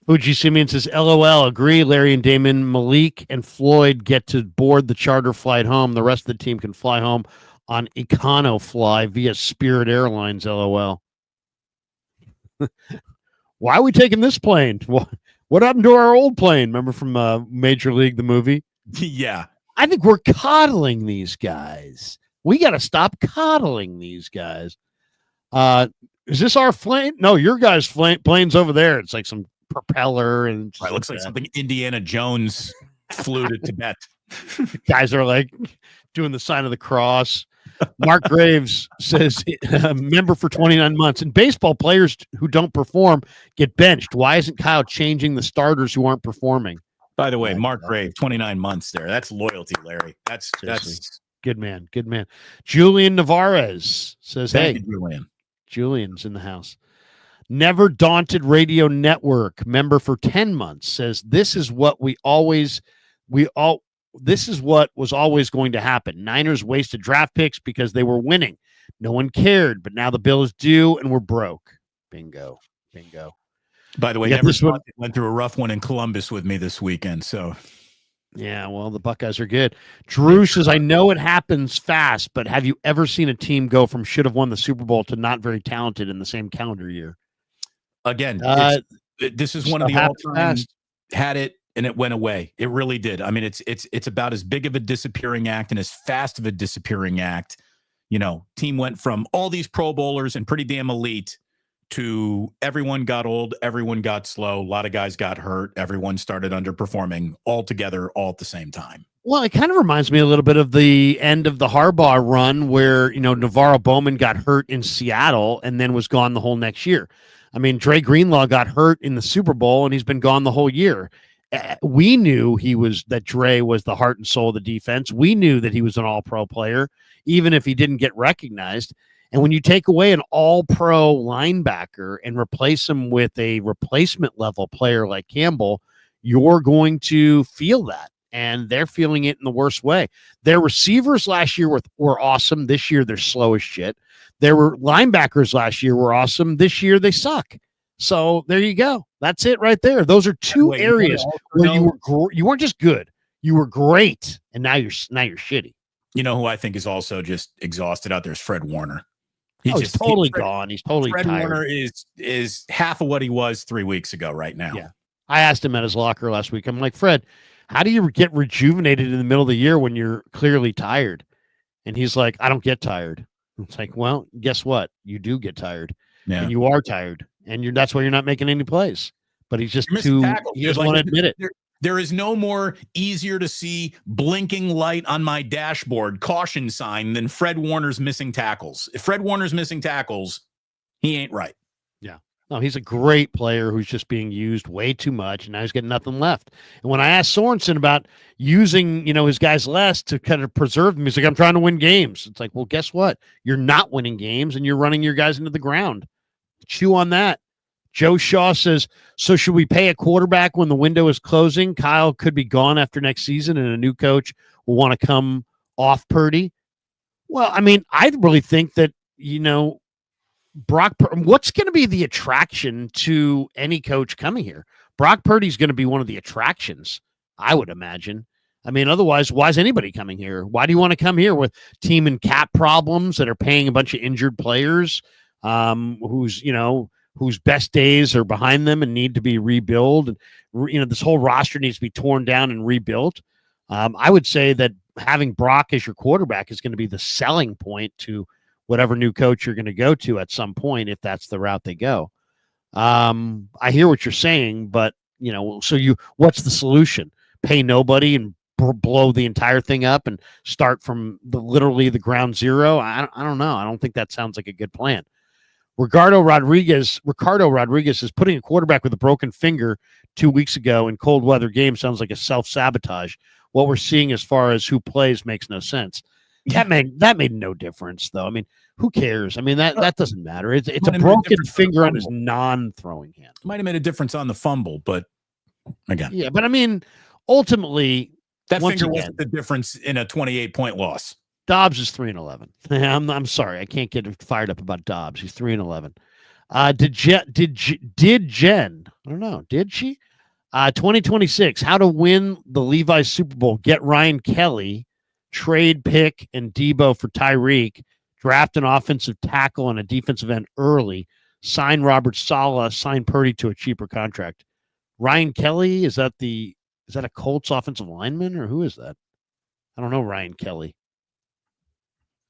Fuji Simeon says, LOL, agree. Larry and Damon, Malik and Floyd get to board the charter flight home. The rest of the team can fly home on Econo Fly via Spirit Airlines, LOL. Why are we taking this plane? What happened to our old plane? Remember from Major League, the movie? Yeah. I think we're coddling these guys. We got to stop coddling these guys. Is this our plane? No, your guys' plane's over there. It's like some propeller. And it looks like something Indiana Jones flew to Tibet. Guys are like doing the sign of the cross. Mark Graves says, member for 29 months. And baseball players who don't perform get benched. Why isn't Kyle changing the starters who aren't performing? By the way, Mark Graves, 29 months there. That's loyalty, Larry. That's good man. Good man. Julian Navarez says, hey, Julian's in the house. Never Daunted Radio Network, member for 10 months, says, this is what this is what was always going to happen. Niners wasted draft picks because they were winning. No one cared, but now the bill is due and we're broke. Bingo. By the way, Never went through a rough one in Columbus with me this weekend. So, yeah, well, the Buckeyes are good. Drew says, I know it happens fast, but have you ever seen a team go from should have won the Super Bowl to not very talented in the same calendar year? Again, this is one of the all-time had it, and it went away. It really did. I mean, it's about as big of a disappearing act and as fast of a disappearing act. You know, team went from all these Pro Bowlers and pretty damn elite to everyone got old, everyone got slow, a lot of guys got hurt, everyone started underperforming all together, all at the same time. Well, it kind of reminds me a little bit of the end of the Harbaugh run where, Navarro Bowman got hurt in Seattle and then was gone the whole next year. I mean, Dre Greenlaw got hurt in the Super Bowl and he's been gone the whole year. We knew that Dre was the heart and soul of the defense. We knew that he was an all-pro player, even if he didn't get recognized. And when you take away an all-pro linebacker and replace him with a replacement level player like Campbell, you're going to feel that. And they're feeling it in the worst way. Their receivers last year were awesome. This year, they're slow as shit. There were linebackers last year were awesome. This year, they suck. So there you go. That's it right there. Those are two areas where you weren't just good. You were great, and now you're shitty. You know who I think is also just exhausted out there is Fred Warner. He's totally gone. He's totally Fred tired. Warner is half of what he was 3 weeks ago right now. Yeah. I asked him at his locker last week. I'm like, Fred, how do you get rejuvenated in the middle of the year when you're clearly tired? And he's like, I don't get tired. It's like, well, guess what? You do get tired, Yeah. and you are tired, and that's why you're not making any plays. But he's just You're missing too. tackles, He dude. doesn't Like want to admit it. there is no more easier to see blinking light on my dashboard caution sign than Fred Warner's missing tackles. If Fred Warner's missing tackles, he ain't right. Yeah. No, he's a great player who's just being used way too much, and now he's getting nothing left. And when I asked Sorensen about using, his guys less to kind of preserve them, he's like, I'm trying to win games. It's like, well, guess what? You're not winning games, and you're running your guys into the ground. Chew on that. Joe Shaw says, so should we pay a quarterback when the window is closing? Kyle could be gone after next season, and a new coach will want to come off Purdy. Well, I mean, I really think that, what's going to be the attraction to any coach coming here? Brock Purdy's going to be one of the attractions, I would imagine. I mean, otherwise, why is anybody coming here? Why do you want to come here with team and cap problems that are paying a bunch of injured players whose best days are behind them and need to be rebuilt? And, this whole roster needs to be torn down and rebuilt. I would say that having Brock as your quarterback is going to be the selling point to whatever new coach you're going to go to at some point, if that's the route they go. I hear what you're saying, but what's the solution? Pay nobody and blow the entire thing up and start from literally the ground zero? I don't know. I don't think that sounds like a good plan. Ricardo Rodriguez is putting a quarterback with a broken finger 2 weeks ago in cold weather game sounds like a self-sabotage. What we're seeing as far as who plays makes no sense. That made no difference, though. I mean, who cares? I mean, that doesn't matter. It's a broken finger on his non-throwing hand. Might have made a difference on the fumble, but again. Yeah, but I mean, ultimately, that finger wasn't the difference in a 28-point loss. Dobbs is 3-11. I'm sorry, I can't get fired up about Dobbs. He's 3-11. Did Jen? I don't know. Did she? 2026. How to win the Levi's Super Bowl? Get Ryan Kelly. Trade pick and Debo for Tyreek, draft an offensive tackle and a defensive end early, sign Robert Saleh, sign Purdy to a cheaper contract. Ryan Kelly, is that a Colts offensive lineman, or who is that? I don't know Ryan Kelly.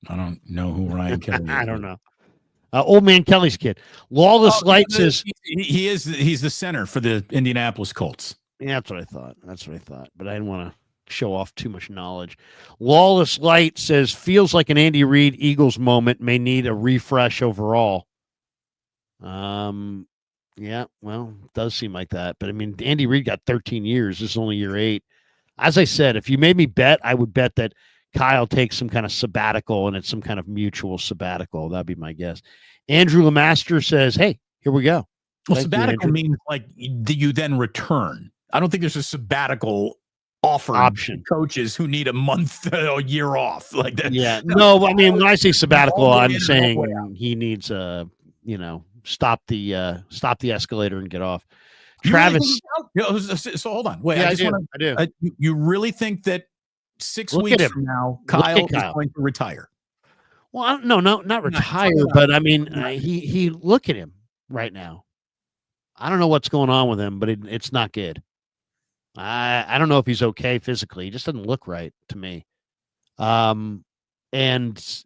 I don't know who Ryan Kelly is. I don't know. Old man Kelly's kid. Lawless Light says he's the center for the Indianapolis Colts. Yeah, that's what I thought. But I didn't want to show off too much knowledge. Lawless Light says feels like an Andy Reid Eagles moment, may need a refresh overall. Yeah, well, it does seem like that. But I mean, Andy Reid got 13 years. This is only year 8. As I said, if you made me bet, I would bet that Kyle takes some kind of sabbatical and it's some kind of mutual sabbatical. That'd be my guess. Andrew Lemaster says, hey, here we go. Well, sabbatical means like you then return. I don't think there's a sabbatical option coaches who need a month, a year off like that. Yeah, no, I mean, when I say sabbatical, I'm saying he needs stop the escalator and get off. Travis, so hold on, wait. Yeah, I do. You really think that 6 weeks from now, Kyle is going to retire? Well, no, not retire, but I mean, he look at him right now. I don't know what's going on with him, but it's not good. I don't know if he's okay physically. He just doesn't look right to me. And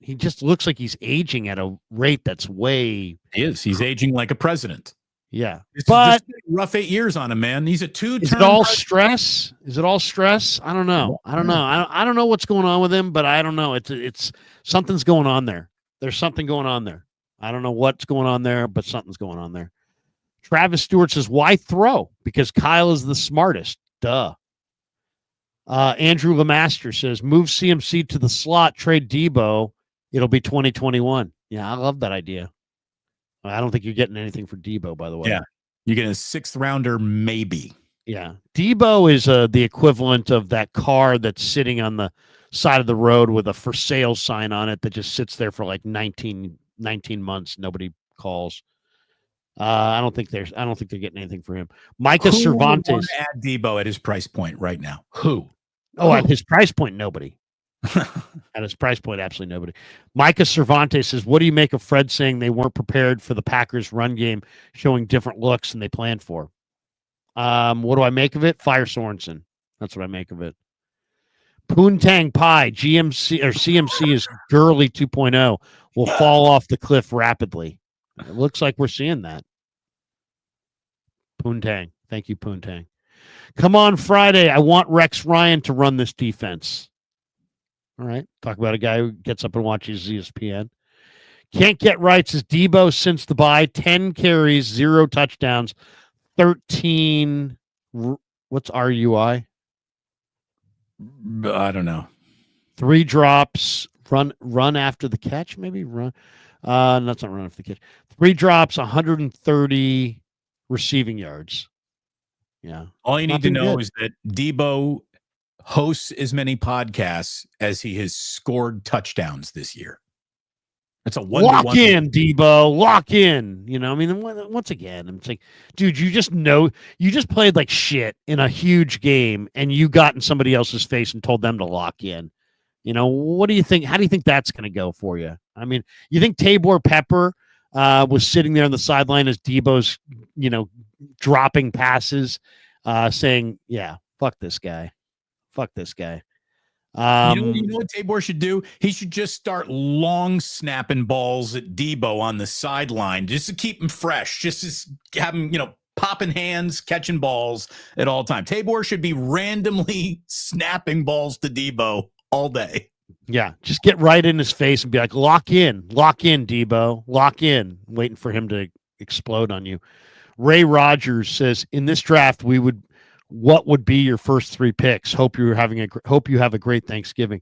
he just looks like he's aging at a rate that's way. He is. He's aging like a president. Yeah. But rough 8 years on him, man. He's a 2-term. Is it all stress? Is it all stress? I don't know. I don't know what's going on with him, but I don't know. It's something's going on there. There's something going on there. I don't know what's going on there, but something's going on there. Travis Stewart says, why throw? Because Kyle is the smartest. Duh. Andrew Lemaster says, move CMC to the slot, trade Debo. It'll be 2021. Yeah, I love that idea. I don't think you're getting anything for Debo, by the way. Yeah. You're getting a 6th rounder, maybe. Yeah. Debo is the equivalent of that car that's sitting on the side of the road with a for sale sign on it that just sits there for like 19 months. Nobody calls. I don't think they're getting anything for him. Micah Cervantes. Who would add Debo at his price point right now? Who? Oh, at his price point, nobody. At his price point, absolutely nobody. Micah Cervantes says, what do you make of Fred saying they weren't prepared for the Packers run game, showing different looks than they planned for? What do I make of it? Fire Sorensen. That's what I make of it. Poontang Pie, GMC or CMC is Gurley 2.0 will fall off the cliff rapidly. It looks like we're seeing that. Poontang. Thank you, Poontang. Come on Friday. I want Rex Ryan to run this defense. All right. Talk about a guy who gets up and watches ESPN. Can't get right, says Debo since the bye. 10 carries, 0 touchdowns, 13. What's RUI? I don't know. 3 drops, run after the catch, maybe run. That's not run after the catch. 3 drops, 130 receiving yards. Yeah. All you need to know is that Debo hosts as many podcasts as he has scored touchdowns this year. That's a lock in, Debo. Lock in. You know, I mean, once again, I'm like, dude, you just played like shit in a huge game, and you got in somebody else's face and told them to lock in. You know, what do you think? How do you think that's going to go for you? I mean, you think Tabor Pepper was sitting there on the sideline as Debo's, dropping passes, saying, "Yeah, fuck this guy, fuck this guy." You know what Tabor should do? He should just start long snapping balls at Debo on the sideline just to keep him fresh, just to have him, popping hands, catching balls at all time. Tabor should be randomly snapping balls to Debo all day. Yeah, just get right in his face and be like, lock in, Debo, lock in, waiting for him to explode on you. Ray Rogers says, in this draft, what would be your first 3 picks? Hope you have a great Thanksgiving.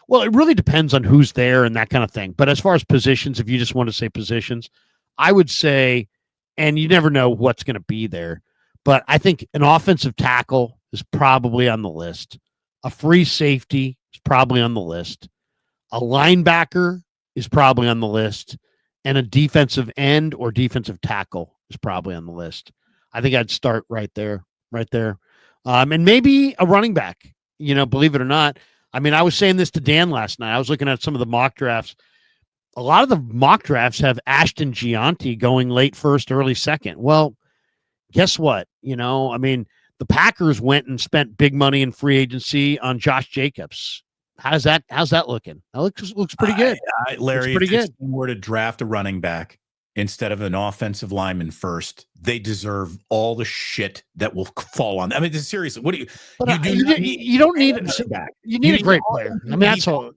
Well, it really depends on who's there and that kind of thing. But as far as positions, if you just want to say positions, I would say, and you never know what's going to be there, but I think an offensive tackle is probably on the list. A free safety is probably on the list. A linebacker is probably on the list. And a defensive end or defensive tackle is probably on the list. I think I'd start right there. And maybe a running back, believe it or not. I mean, I was saying this to Dan last night. I was looking at some of the mock drafts. A lot of the mock drafts have Ashton Gianti going late first, early second. Well, guess what? The Packers went and spent big money in free agency on Josh Jacobs. How's that looking? That looks pretty good. Larry, pretty good. If they were to draft a running back instead of an offensive lineman first, they deserve all the shit that will fall on them. I mean, seriously, what do you? You don't need back. You need a great player. I mean, that's all.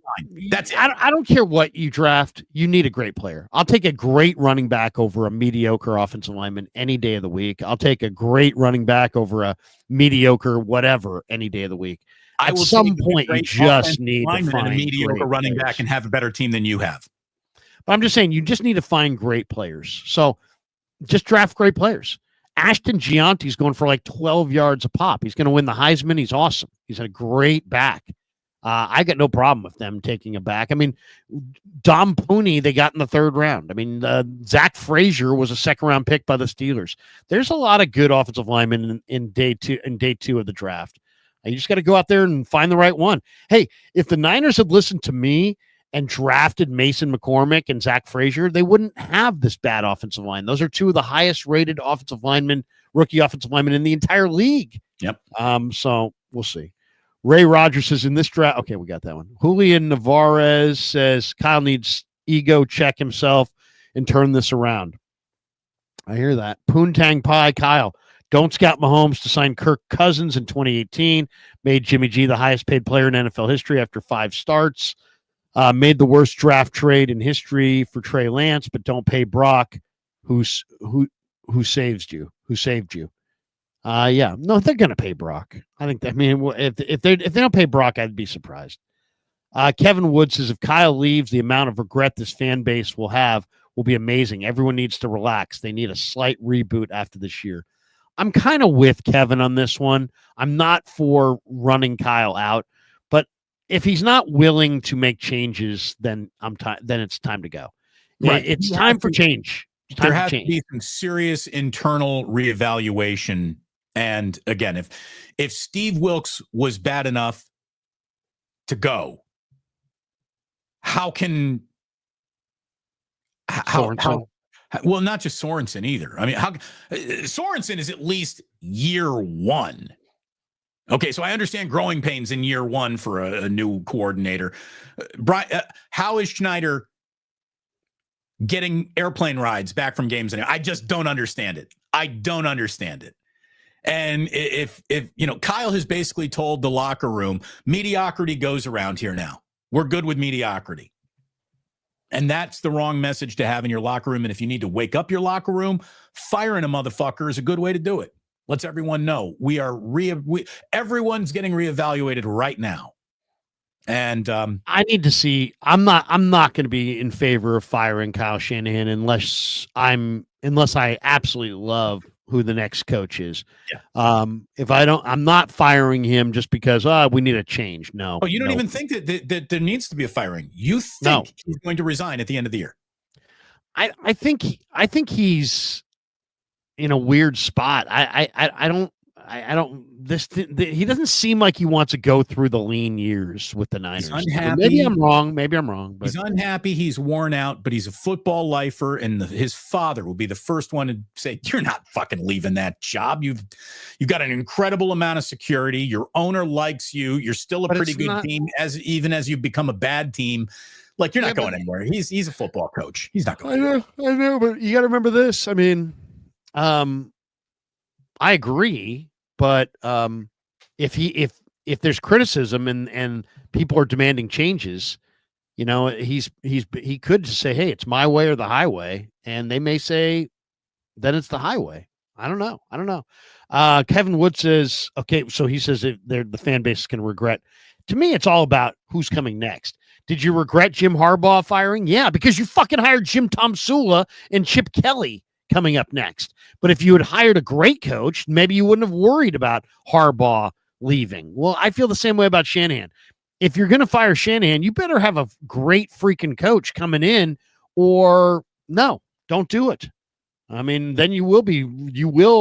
That's it. I don't care what you draft. You need a great player. I'll take a great running back over a mediocre offensive lineman any day of the week. I'll take a great running back over a mediocre whatever any day of the week. At some point, you just need to find a mediocre running back and have a better team than you have. But I'm just saying, you just need to find great players. So just draft great players. Ashton Gianti's going for like 12 yards a pop. He's going to win the Heisman. He's awesome. He's a great back. I got no problem with them taking a back. I mean, Dom Pooney, they got in the 3rd round. I mean, Zach Frazier was a 2nd-round pick by the Steelers. There's a lot of good offensive linemen in day two of the draft. You just got to go out there and find the right one. Hey, if the Niners had listened to me and drafted Mason McCormick and Zach Frazier, they wouldn't have this bad offensive line. Those are 2 of the highest rated rookie offensive linemen in the entire league. Yep. So we'll see. Ray Rogers says in this draft, okay, we got that one. Julian Navarez says Kyle needs ego check himself and turn this around. I hear that. Poontang Pie, Kyle. Don't scout Mahomes to sign Kirk Cousins in 2018. Made Jimmy G the highest paid player in NFL history after 5 starts. Made the worst draft trade in history for Trey Lance, but don't pay Brock, who saved you. Yeah, no, they're gonna pay Brock. I think. If they don't pay Brock, I'd be surprised. Kevin Wood says if Kyle leaves, the amount of regret this fan base will be amazing. Everyone needs to relax. They need a slight reboot after this year. I'm kind of with Kevin on this one. I'm not for running Kyle out, but if he's not willing to make changes, then it's time to go. Right. It's time for change. There has to be some serious internal reevaluation. And again, if Steve Wilkes was bad enough to go, how Well, not just Sorensen either. I mean, Sorensen is at least year one. Okay, so I understand growing pains in year one for a new coordinator. How is Schneider getting airplane rides back from games? I just don't understand it. I don't understand it. And if Kyle has basically told the locker room, mediocrity goes around here now. We're good with mediocrity. And that's the wrong message to have in your locker room. And if you need to wake up your locker room, firing a motherfucker is a good way to do it. Lets everyone know everyone's getting reevaluated right now. And I need to see. I'm not going to be in favor of firing Kyle Shanahan unless I absolutely love who the next coach is. Yeah. If I don't, I'm not firing him just because we need a change. No. Oh, you don't even think that there needs to be a firing. You think he's going to resign at the end of the year? I think he's in a weird spot. He doesn't seem like he wants to go through the lean years with the Niners. He's unhappy. Maybe I'm wrong. But he's unhappy. He's worn out, but he's a football lifer, and his father will be the first one to say, "You're not fucking leaving that job. You've got an incredible amount of security. Your owner likes you. You're still a pretty good team, even as you've become a bad team. Like you're not going anywhere. He's a football coach. He's not going anywhere. I know, but you got to remember this. I mean, I agree. But if there's criticism and people are demanding changes, he could just say, "Hey, it's my way or the highway," and they may say, "Then it's the highway." I don't know. Kevin Wood says, "Okay," so he says the fan base is going to regret. To me, it's all about who's coming next. Did you regret Jim Harbaugh firing? Yeah, because you fucking hired Jim Tomsula and Chip Kelly coming up next. But if you had hired a great coach, maybe you wouldn't have worried about Harbaugh leaving. Well, I feel the same way about Shanahan. If you're going to fire Shanahan, you better have a great freaking coach coming in, or no, don't do it. I mean, then you will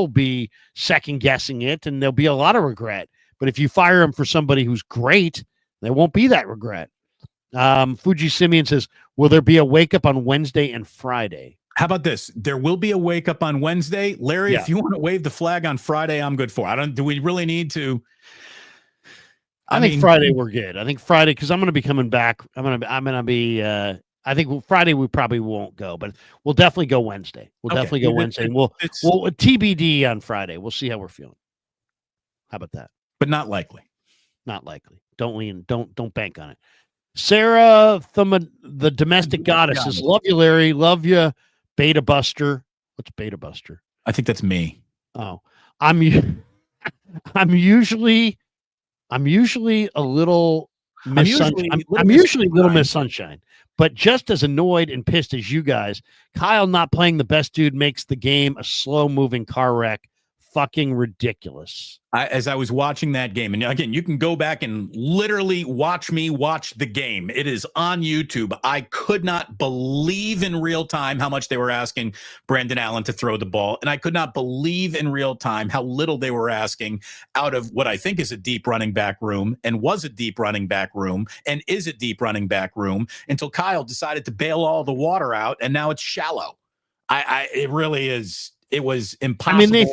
be second guessing it, and there'll be a lot of regret. But if you fire him for somebody who's great, there won't be that regret. Fuji Simeon says, will there be a wake up on Wednesday and Friday? How about this? There will be a wake up on Wednesday. Larry, if you want to wave the flag on Friday, I'm good for it. Do we really need to? I think Friday we're good. I think Friday, because I'm going to be coming back. I think Friday we probably won't go, but we'll definitely go Wednesday. Definitely go Wednesday. And we'll TBD on Friday. We'll see how we're feeling. How about that? But not likely. Not likely. Don't bank on it. Sarah, the domestic goddess says, love you, Larry. Love you, Beta Buster. What's Beta Buster? I think that's me. Oh, I'm usually a little Miss Sunshine. I'm usually a little Miss Sunshine, but just as annoyed and pissed as you guys. Kyle not playing the best dude makes the game a slow-moving car wreck. Fucking ridiculous. As I was watching that game, and again, you can go back and literally watch me watch the game. It is on YouTube. I could not believe in real time how much they were asking Brandon Allen to throw the ball, and I could not believe in real time how little they were asking out of what I think is a deep running back room, and was a deep running back room, and is a deep running back room, until Kyle decided to bail all the water out, and now it's shallow. It really is. It was impossible. I mean,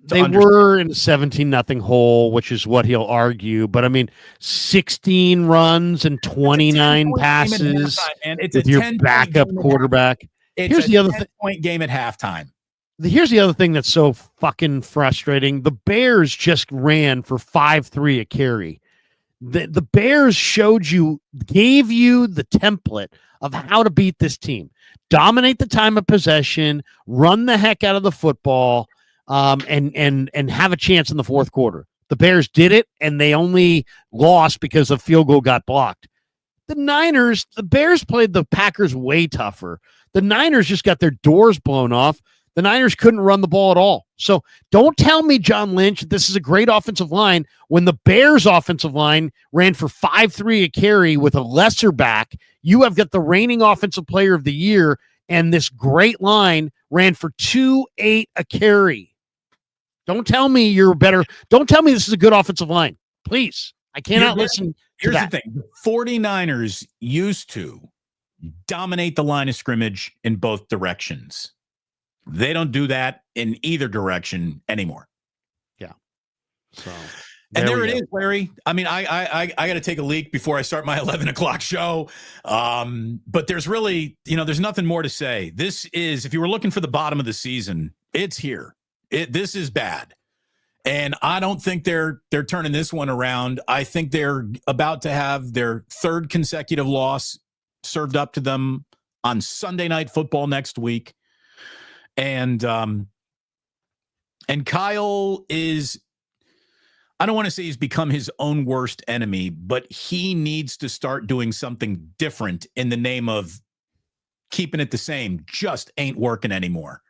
they were in a 17-0 hole, which is what he'll argue. But I mean, 16 runs and 29 passes with your backup quarterback. Here's the other 10-point game at halftime. Here's the other thing that's so fucking frustrating. The Bears just ran for 5.3 a carry. The Bears gave you the template of how to beat this team. Dominate the time of possession, run the heck out of the football, and have a chance in the fourth quarter. The Bears did it, and they only lost because the field goal got blocked. The Bears played the Packers way tougher. The Niners just got their doors blown off. The Niners couldn't run the ball at all. So don't tell me, John Lynch, this is a great offensive line when the Bears' offensive line ran for 5.3 a carry with a lesser back. You have got the reigning offensive player of the year, and this great line ran for 2.8 a carry. Don't tell me you're better. Don't tell me this is a good offensive line. Please. I cannot listen to that. Here's the thing. The 49ers used to dominate the line of scrimmage in both directions. They don't do that in either direction anymore. Yeah. So and there it is, Larry. I mean, I got to take a leak before I start my 11 o'clock show. But there's really, there's nothing more to say. This is, if you were looking for the bottom of the season, it's here. This is bad. And I don't think they're turning this one around. I think they're about to have their third consecutive loss served up to them on Sunday Night Football next week. And Kyle is, I don't want to say he's become his own worst enemy, but he needs to start doing something different in the name of keeping it the same. Just ain't working anymore.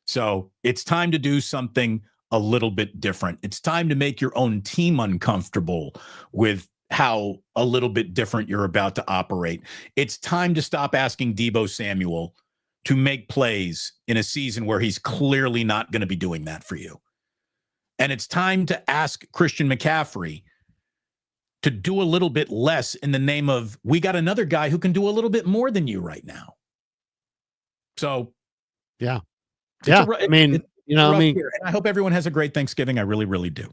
So it's time to do something a little bit different. It's time to make your own team uncomfortable with how a little bit different you're about to operate. It's time to stop asking Deebo Samuel to make plays in a season where he's clearly not going to be doing that for you. And it's time to ask Christian McCaffrey to do a little bit less in the name of, we got another guy who can do a little bit more than you right now. So, yeah. Yeah. And I hope everyone has a great Thanksgiving. I really, really do.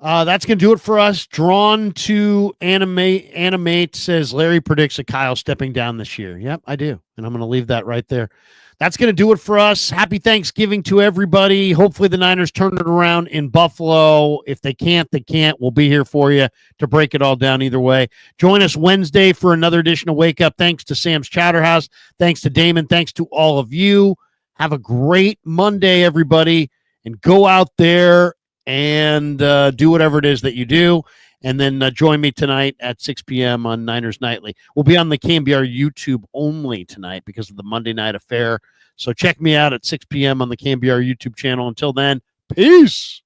That's going to do it for us. Drawn to animate says Larry predicts a Kyle stepping down this year. Yep, I do. And I'm going to leave that right there. That's going to do it for us. Happy Thanksgiving to everybody. Hopefully the Niners turn it around in Buffalo. If they can't, they can't. We'll be here for you to break it all down either way. Join us Wednesday for another edition of Wake Up. Thanks to Sam's Chowderhouse. Thanks to Damon. Thanks to all of you. Have a great Monday, everybody. And go out there and do whatever it is that you do. And then join me tonight at 6 p.m. on Niners Nightly. We'll be on the KNBR YouTube only tonight because of the Monday night affair. So check me out at 6 p.m. on the KNBR YouTube channel. Until then, peace.